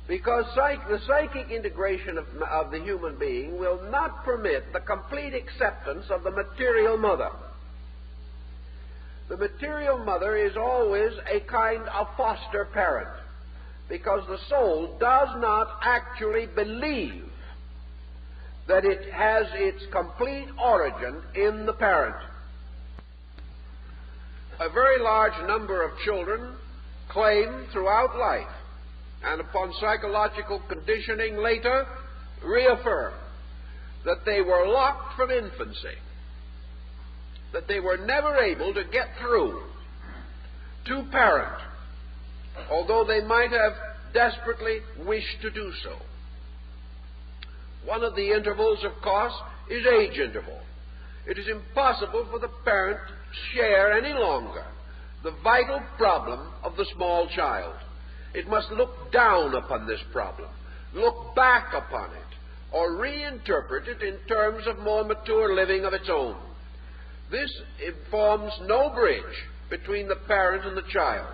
Because the psychic integration of the human being will not permit the complete acceptance of the material mother. The material mother is always a kind of foster parent, because the soul does not actually believe that it has its complete origin in the parent. A very large number of children claim throughout life, and upon psychological conditioning later, reaffirm that they were locked from infancy, that they were never able to get through to parent, although they might have desperately wished to do so. One of the intervals, of course, is age interval. It is impossible for the parent to share any longer the vital problem of the small child. It must look down upon this problem, look back upon it, or reinterpret it in terms of more mature living of its own. This forms no bridge between the parent and the child,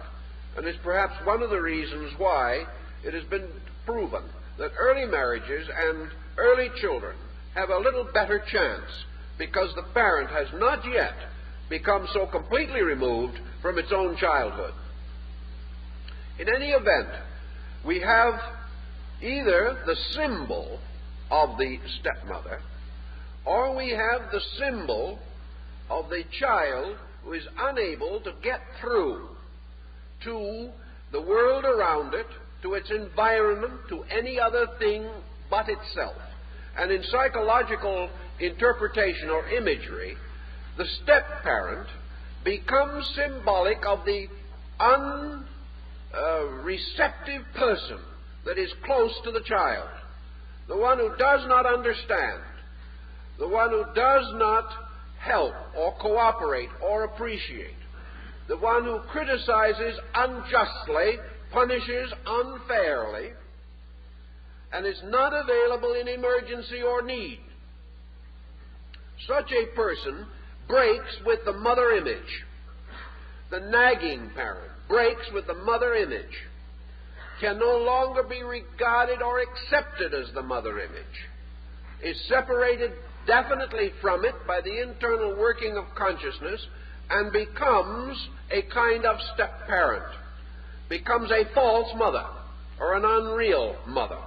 and is perhaps one of the reasons why it has been proven that early marriages and early children have a little better chance, because the parent has not yet become so completely removed from its own childhood. In any event, we have either the symbol of the stepmother, or we have the symbol of the child who is unable to get through to the world around it, to its environment, to any other thing but itself. And in psychological interpretation or imagery, the step-parent becomes symbolic of the unreceptive person that is close to the child, the one who does not understand, the one who does not help or cooperate or appreciate, the one who criticizes unjustly, punishes unfairly, and is not available in emergency or need. Such a person breaks with the mother image. The nagging parent breaks with the mother image, can no longer be regarded or accepted as the mother image, is separated definitely from it by the internal working of consciousness, and becomes a kind of step-parent, becomes a false mother or an unreal mother.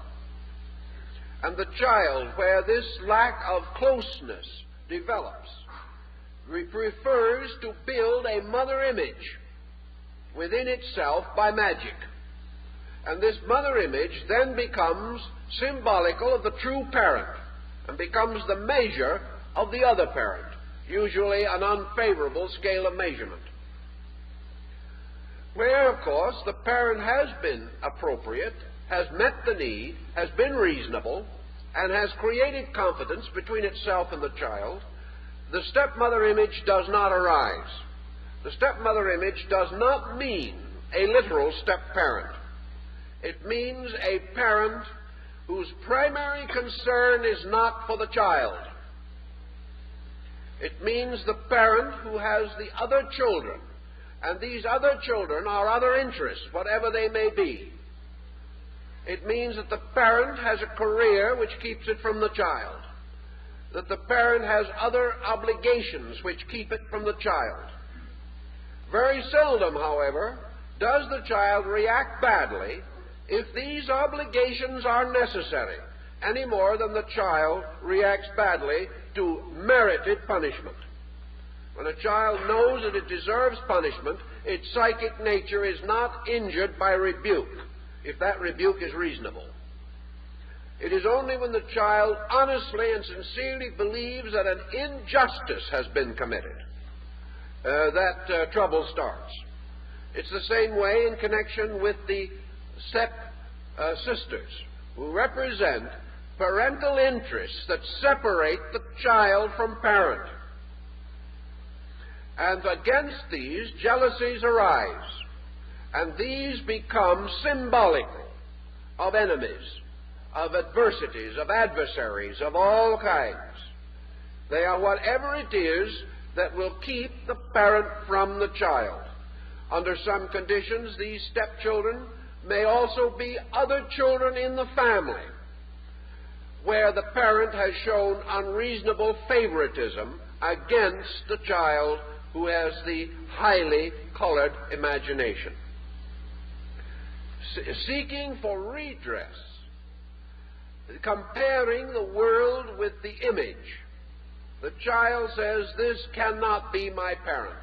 And the child, where this lack of closeness develops, prefers to build a mother image within itself by magic. And this mother image then becomes symbolical of the true parent and becomes the measure of the other parent, usually an unfavorable scale of measurement. Where, of course, the parent has been appropriate, has met the need, has been reasonable, and has created confidence between itself and the child, the stepmother image does not arise. The stepmother image does not mean a literal step-parent. It means a parent whose primary concern is not for the child. It means the parent who has the other children, and these other children are other interests, whatever they may be. It means that the parent has a career which keeps it from the child, that the parent has other obligations which keep it from the child. Very seldom, however, does the child react badly if these obligations are necessary, any more than the child reacts badly to merited punishment. When a child knows that it deserves punishment, its psychic nature is not injured by rebuke, if that rebuke is reasonable. It is only when the child honestly and sincerely believes that an injustice has been committed that trouble starts. It's the same way in connection with the step-sisters, who represent parental interests that separate the child from parent. And against these, jealousies arise, and these become symbolic of enemies, of adversities, of adversaries of all kinds. They are whatever it is that will keep the parent from the child. Under some conditions, these stepchildren may also be other children in the family, where the parent has shown unreasonable favoritism against the child who has the highly colored imagination. Seeking for redress, comparing the world with the image. The child says, this cannot be my parent,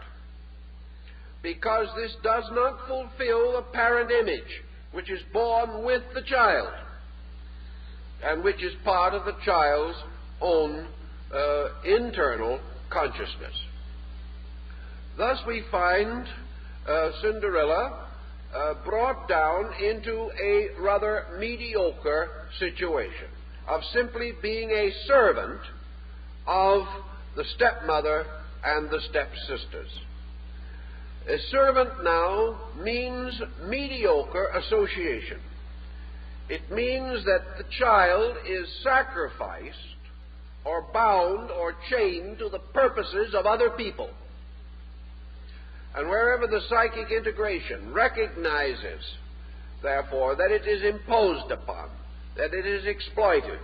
because this does not fulfill the parent image, which is born with the child, and which is part of the child's own internal consciousness. Thus we find Cinderella brought down into a rather mediocre situation of simply being a servant of the stepmother and the stepsisters. A servant now means mediocre association. It means that the child is sacrificed or bound or chained to the purposes of other people. And wherever the psychic integration recognizes, therefore, that it is imposed upon, that it is exploited,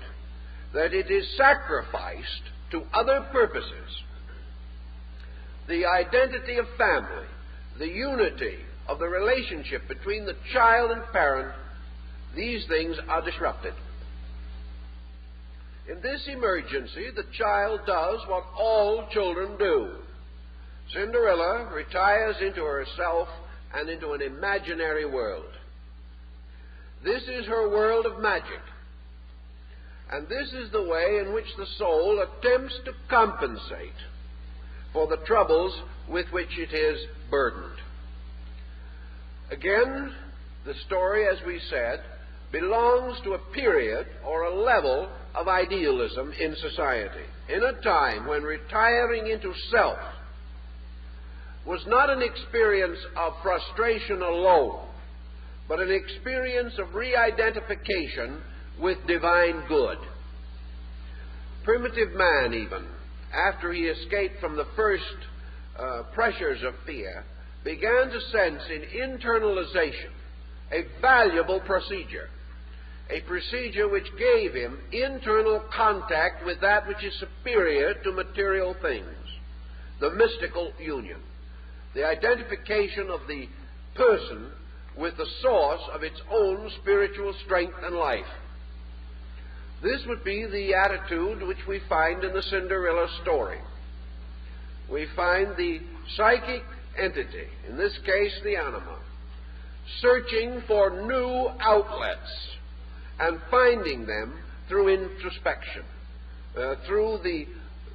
that it is sacrificed to other purposes, the identity of family, the unity of the relationship between the child and parent, these things are disrupted. In this emergency, the child does what all children do. Cinderella retires into herself and into an imaginary world. This is her world of magic. And this is the way in which the soul attempts to compensate for the troubles with which it is burdened. Again, the story, as we said, belongs to a period or a level of idealism in society, in a time when retiring into self was not an experience of frustration alone, but an experience of re-identification with divine good. Primitive man, even, after he escaped from the first pressures of fear, began to sense in internalization a valuable procedure, a procedure which gave him internal contact with that which is superior to material things, the mystical union, the identification of the person with the source of its own spiritual strength and life. This would be the attitude which we find in the Cinderella story. We find the psychic entity, in this case the anima, searching for new outlets and finding them through introspection, through the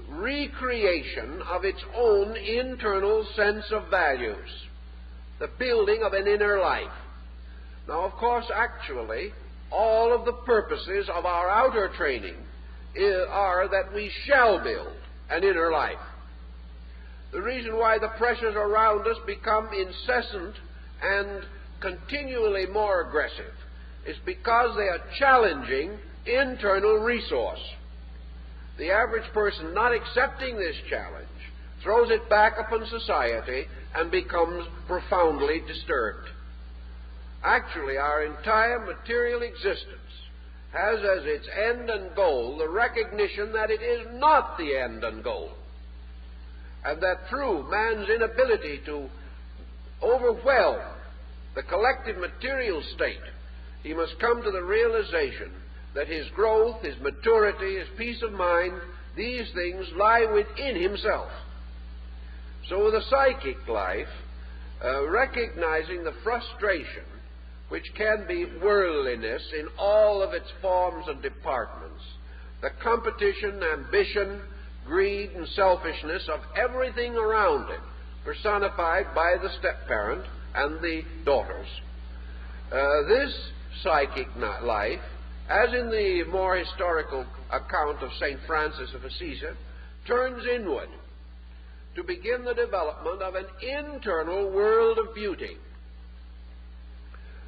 recreation of its own internal sense of values, the building of an inner life. Now, of course, actually, all of the purposes of our outer training are that we shall build an inner life. The reason why the pressures around us become incessant and continually more aggressive is because they are challenging internal resource. The average person not accepting this challenge throws it back upon society and becomes profoundly disturbed. Actually, our entire material existence has as its end and goal the recognition that it is not the end and goal, and that through man's inability to overwhelm the collective material state, he must come to the realization that his growth, his maturity, his peace of mind, these things lie within himself. So the psychic life, recognizing the frustration which can be worldliness in all of its forms and departments, the competition, ambition, greed, and selfishness of everything around it, personified by the step-parent and the daughters. This psychic life, as in the more historical account of St. Francis of Assisi, turns inward to begin the development of an internal world of beauty.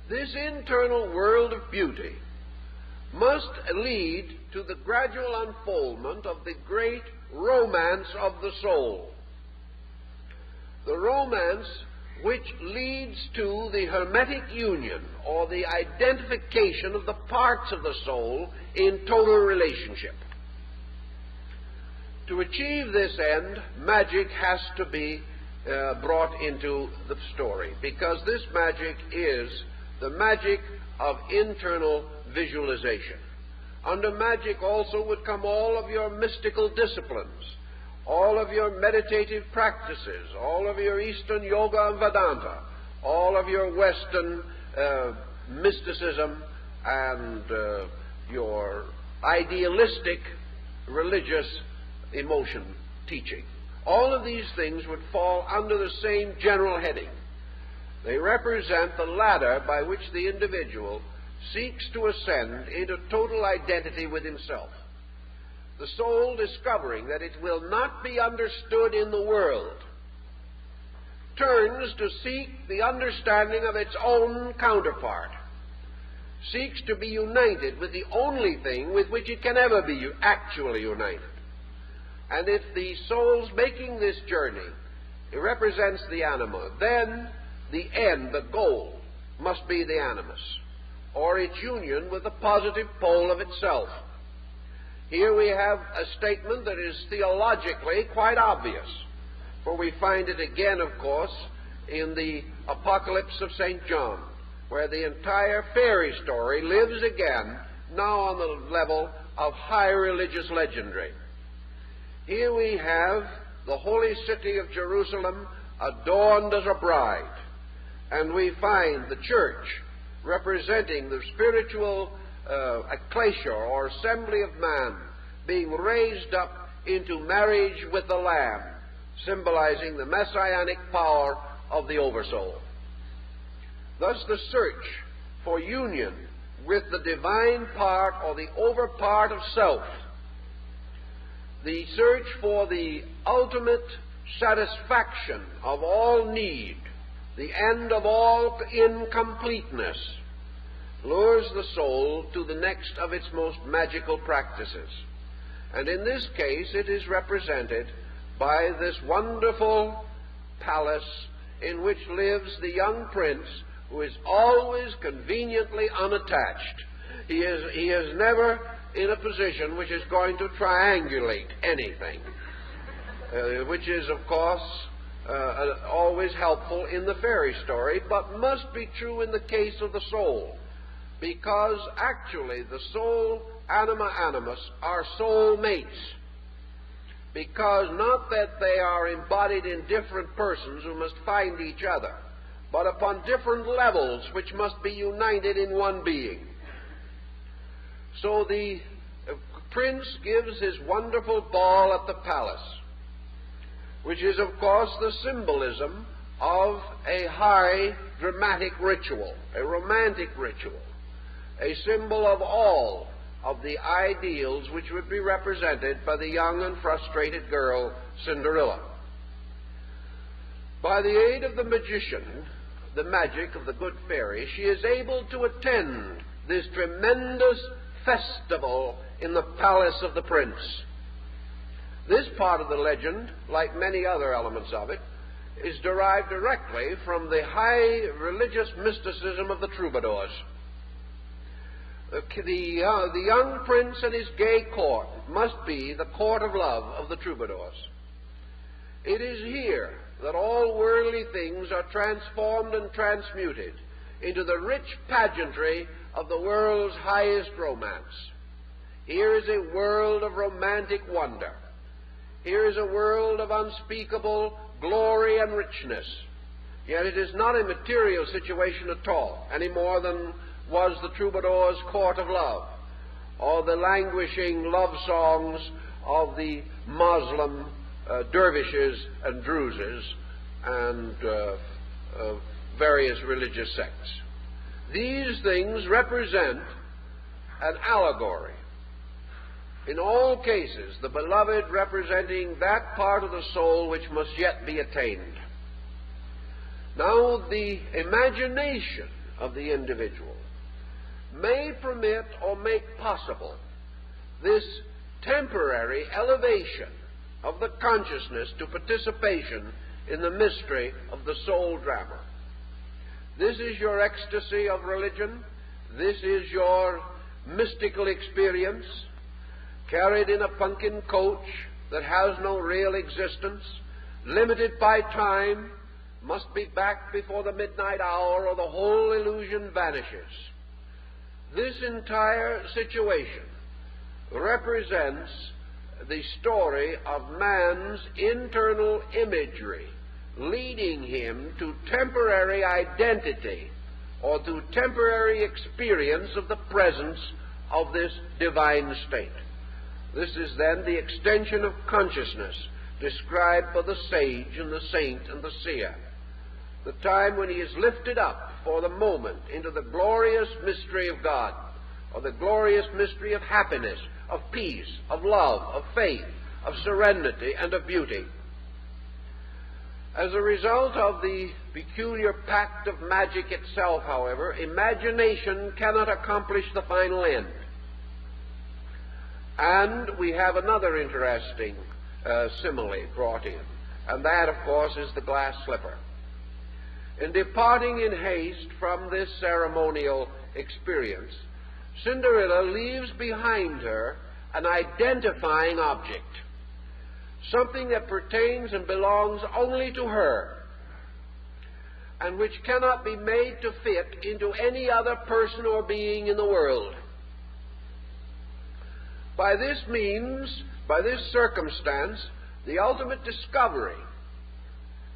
This internal world of beauty must lead to the gradual unfoldment of the great romance of the soul. The romance which leads to the hermetic union, or the identification of the parts of the soul in total relationship. To achieve this end, magic has to be brought into the story, because this magic is the magic of internal visualization. Under magic also would come all of your mystical disciplines, all of your meditative practices, all of your Eastern yoga and Vedanta, all of your Western mysticism and your idealistic religious emotion teaching. All of these things would fall under the same general heading. They represent the ladder by which the individual seeks to ascend into total identity with himself. The soul, discovering that it will not be understood in the world, turns to seek the understanding of its own counterpart, seeks to be united with the only thing with which it can ever be actually united. And if the soul's making this journey, it represents the anima, then the end, the goal, must be the animus, or its union with the positive pole of itself. Here we have a statement that is theologically quite obvious, for we find it again, of course, in the Apocalypse of St. John, where the entire fairy story lives again, now on the level of high religious legendary. Here we have the holy city of Jerusalem adorned as a bride, and we find the church representing the spiritual ecclesia, or assembly of man, being raised up into marriage with the Lamb, symbolizing the messianic power of the Oversoul. Thus the search for union with the divine part, or the over part of self, the search for the ultimate satisfaction of all need, the end of all incompleteness, lures the soul to the next of its most magical practices. And in this case it is represented by this wonderful palace in which lives the young prince, who is always conveniently unattached. He is never in a position which is going to triangulate anything, which is, of course, always helpful in the fairy story, but must be true in the case of the soul, because actually the soul, anima animus, are soul mates, because not that they are embodied in different persons who must find each other, but upon different levels which must be united in one being. So the prince gives his wonderful ball at the palace, which is, of course, the symbolism of a high dramatic ritual, a romantic ritual, a symbol of all of the ideals which would be represented by the young and frustrated girl Cinderella. By the aid of the magician, the magic of the good fairy, she is able to attend this tremendous festival in the palace of the prince. This part of the legend, like many other elements of it, is derived directly from the high religious mysticism of the troubadours. The young prince and his gay court must be the court of love of the troubadours. It is here that all worldly things are transformed and transmuted into the rich pageantry of the world's highest romance. Here is a world of romantic wonder. Here is a world of unspeakable glory and richness. Yet it is not a material situation at all, any more than was the troubadour's court of love, or the languishing love songs of the Muslim dervishes and druzes and various religious sects. These things represent an allegory. In all cases, the beloved representing that part of the soul which must yet be attained. Now, the imagination of the individual may permit or make possible this temporary elevation of the consciousness to participation in the mystery of the soul drama. This is your ecstasy of religion. This is your mystical experience, carried in a pumpkin coach that has no real existence, limited by time, must be back before the midnight hour or the whole illusion vanishes. This entire situation represents the story of man's internal imagery, leading him to temporary identity or to temporary experience of the presence of this divine state. This is then the extension of consciousness described by the sage and the saint and the seer. The time when he is lifted up for the moment into the glorious mystery of God, or the glorious mystery of happiness, of peace, of love, of faith, of serenity, and of beauty. As a result of the peculiar pact of magic itself, however, imagination cannot accomplish the final end. And we have another interesting simile brought in, and that, of course, is the glass slipper. In departing in haste from this ceremonial experience, Cinderella leaves behind her an identifying object, something that pertains and belongs only to her, and which cannot be made to fit into any other person or being in the world. By this means, by this circumstance, the ultimate discovery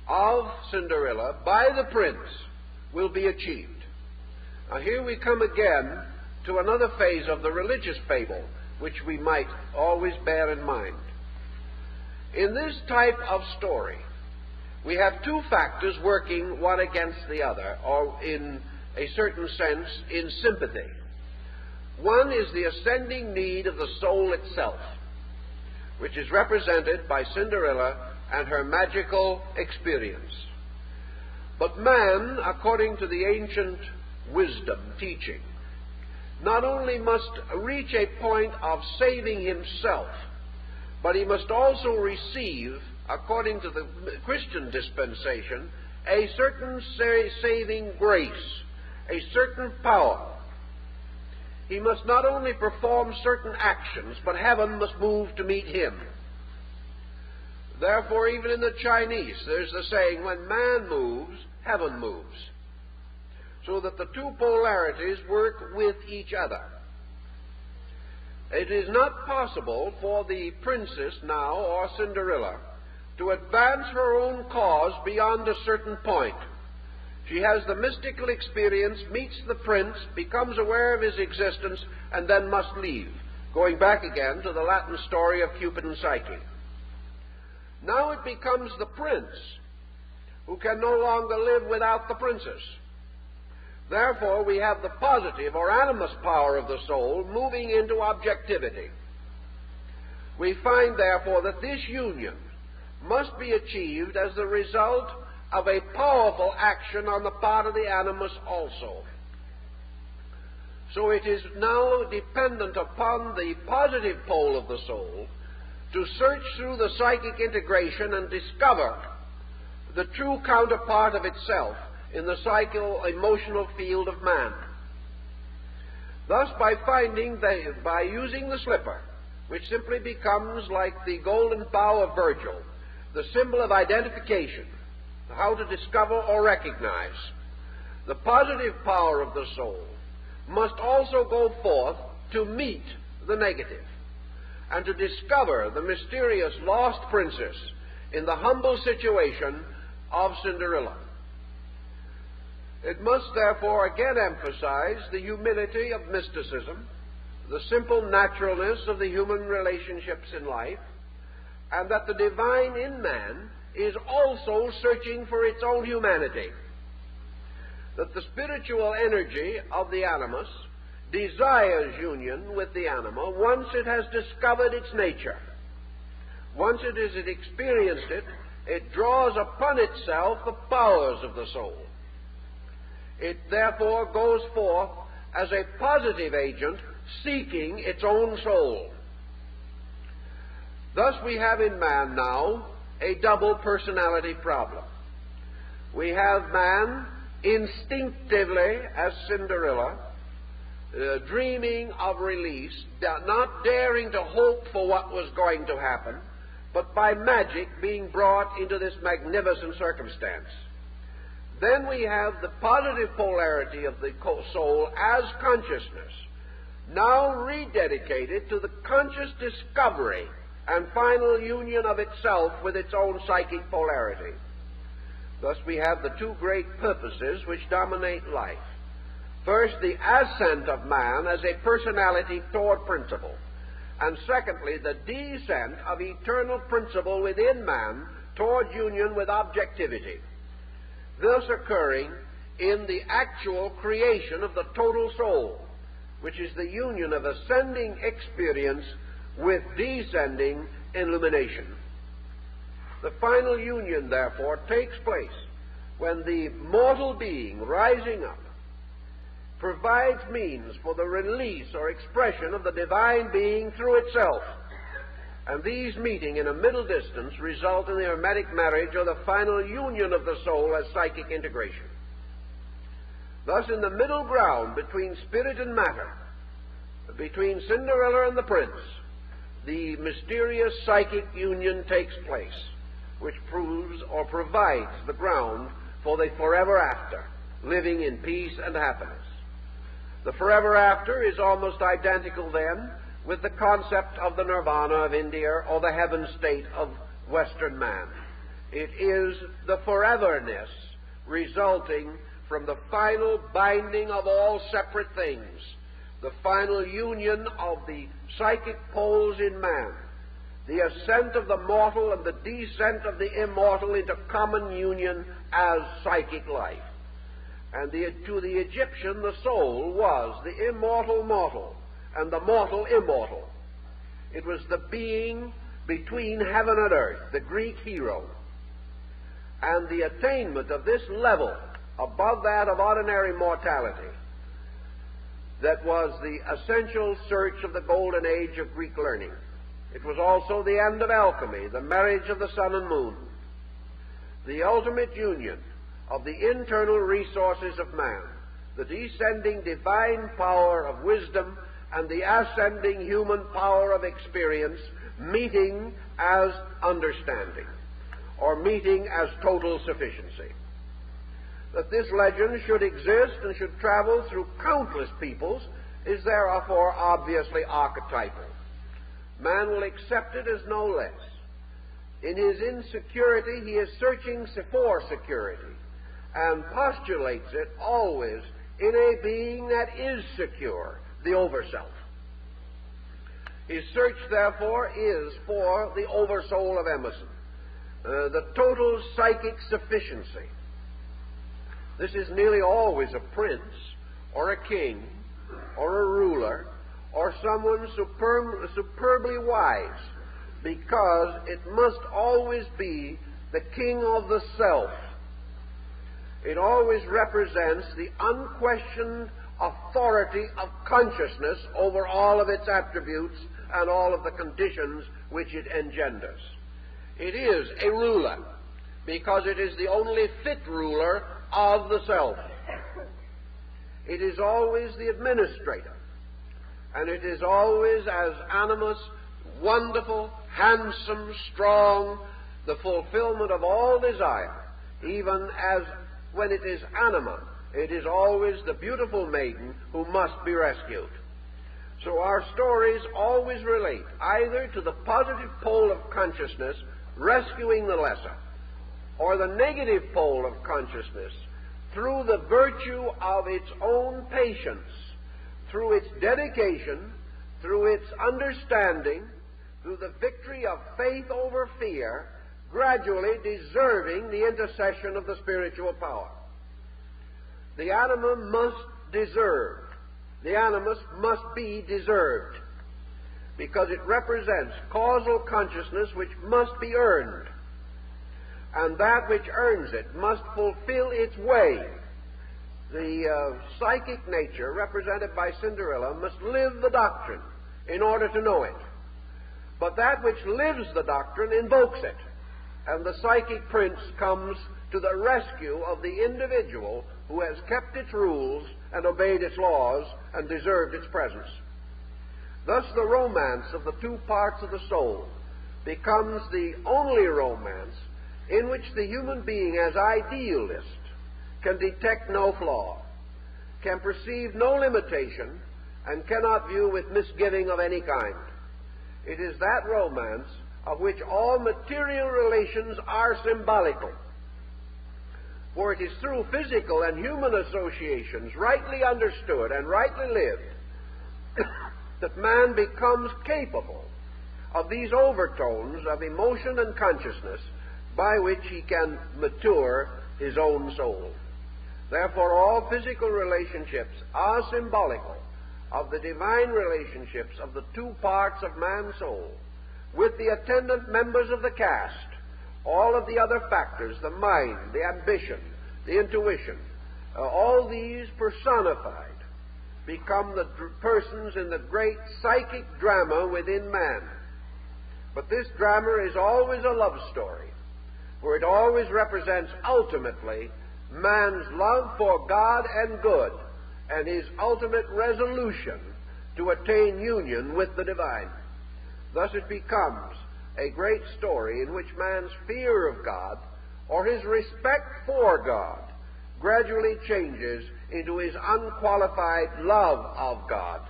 of Cinderella by the prince will be achieved. Now here we come again to another phase of the religious fable, which we might always bear in mind. In this type of story, we have two factors working one against the other, or in a certain sense, in sympathy. One is the ascending need of the soul itself, which is represented by Cinderella and her magical experience. But man, according to the ancient wisdom teaching, not only must reach a point of saving himself, but he must also receive, according to the Christian dispensation, a certain saving grace, a certain power. He must not only perform certain actions, but heaven must move to meet him. Therefore, even in the Chinese, there's the saying, when man moves, heaven moves. So that the two polarities work with each other. It is not possible for the princess now, or Cinderella, to advance her own cause beyond a certain point. She has the mystical experience, meets the prince, becomes aware of his existence, and then must leave, going back again to the Latin story of Cupid and Psyche. Now it becomes the prince who can no longer live without the princess. Therefore, we have the positive or animus power of the soul moving into objectivity. We find, therefore, that this union must be achieved as the result of a powerful action on the part of the animus also. So it is now dependent upon the positive pole of the soul to search through the psychic integration and discover the true counterpart of itself in the psycho-emotional field of man. Thus, by using the slipper, which simply becomes like the golden bough of Virgil, the symbol of identification, how to discover or recognize, the positive power of the soul must also go forth to meet the negative and to discover the mysterious lost princess in the humble situation of Cinderella. It must therefore again emphasize the humility of mysticism, the simple naturalness of the human relationships in life, and that the divine in man is also searching for its own humanity. That the spiritual energy of the animus desires union with the anima once it has discovered its nature. Once it has experienced it, it draws upon itself the powers of the soul. It therefore goes forth as a positive agent seeking its own soul. Thus we have in man now a double personality problem. We have man instinctively, as Cinderella, dreaming of release, not daring to hope for what was going to happen, but by magic being brought into this magnificent circumstance. Then we have the positive polarity of the soul as consciousness, now rededicated to the conscious discovery and final union of itself with its own psychic polarity. Thus we have the two great purposes which dominate life. First, the ascent of man as a personality toward principle, and secondly, the descent of eternal principle within man toward union with objectivity, thus occurring in the actual creation of the total soul, which is the union of ascending experience with descending illumination. The final union, therefore, takes place when the mortal being, rising up, provides means for the release or expression of the divine being through itself, and these meeting in a middle distance result in the hermetic marriage or the final union of the soul as psychic integration. Thus, in the middle ground between spirit and matter, between Cinderella and the prince, the mysterious psychic union takes place, which proves or provides the ground for the forever after, living in peace and happiness. The forever after is almost identical then with the concept of the nirvana of India or the heaven state of Western man. It is the foreverness resulting from the final binding of all separate things, the final union of the psychic poles in man, the ascent of the mortal and the descent of the immortal into common union as psychic life. And to the Egyptian, the soul was the immortal mortal and the mortal immortal. It was the being between heaven and earth, the Greek hero. And the attainment of this level above that of ordinary mortality, that was the essential search of the golden age of Greek learning. It was also the end of alchemy, the marriage of the sun and moon, the ultimate union of the internal resources of man, the descending divine power of wisdom and the ascending human power of experience meeting as understanding, or meeting as total sufficiency. That this legend should exist and should travel through countless peoples is therefore obviously archetypal. Man will accept it as no less. In his insecurity, he is searching for security, and postulates it always in a being that is secure, the Overself. His search, therefore, is for the Oversoul of Emerson, the total psychic sufficiency. This is nearly always a prince, or a king, or a ruler, or someone superbly wise, because it must always be the king of the self. It always represents the unquestioned authority of consciousness over all of its attributes and all of the conditions which it engenders. It is a ruler, because it is the only fit ruler of the self. It is always the administrator, and it is always as animus, wonderful, handsome, strong, the fulfillment of all desire, even as when it is anima, it is always the beautiful maiden who must be rescued. So our stories always relate either to the positive pole of consciousness rescuing the lesser, or the negative pole of consciousness through the virtue of its own patience, through its dedication, through its understanding, through the victory of faith over fear, gradually deserving the intercession of the spiritual power. The anima must deserve. The animus must be deserved, because it represents causal consciousness which must be earned, and that which earns it must fulfill its way. the psychic nature represented by Cinderella must live the doctrine in order to know it. But that which lives the doctrine invokes it, and the psychic prince comes to the rescue of the individual who has kept its rules and obeyed its laws and deserved its presence. Thus the romance of the two parts of the soul becomes the only romance in which the human being as idealist can detect no flaw, can perceive no limitation, and cannot view with misgiving of any kind. It is that romance of which all material relations are symbolical. For it is through physical and human associations, rightly understood and rightly lived, that man becomes capable of these overtones of emotion and consciousness by which he can mature his own soul. Therefore, all physical relationships are symbolical of the divine relationships of the two parts of man's soul, with the attendant members of the caste, all of the other factors, the mind, the ambition, the intuition, all these personified become the persons in the great psychic drama within man. But this drama is always a love story, for it always represents ultimately man's love for God and good, and his ultimate resolution to attain union with the divine. Thus it becomes a great story in which man's fear of God, or his respect for God, gradually changes into his unqualified love of God,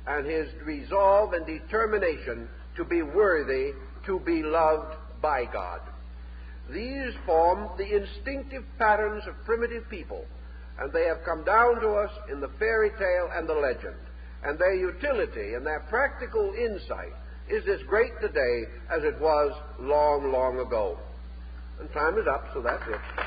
and his resolve and determination to be worthy to be loved by God. These form the instinctive patterns of primitive people, and they have come down to us in the fairy tale and the legend, and their utility and their practical insight is as great today as it was long, long ago. And time is up, so that's it.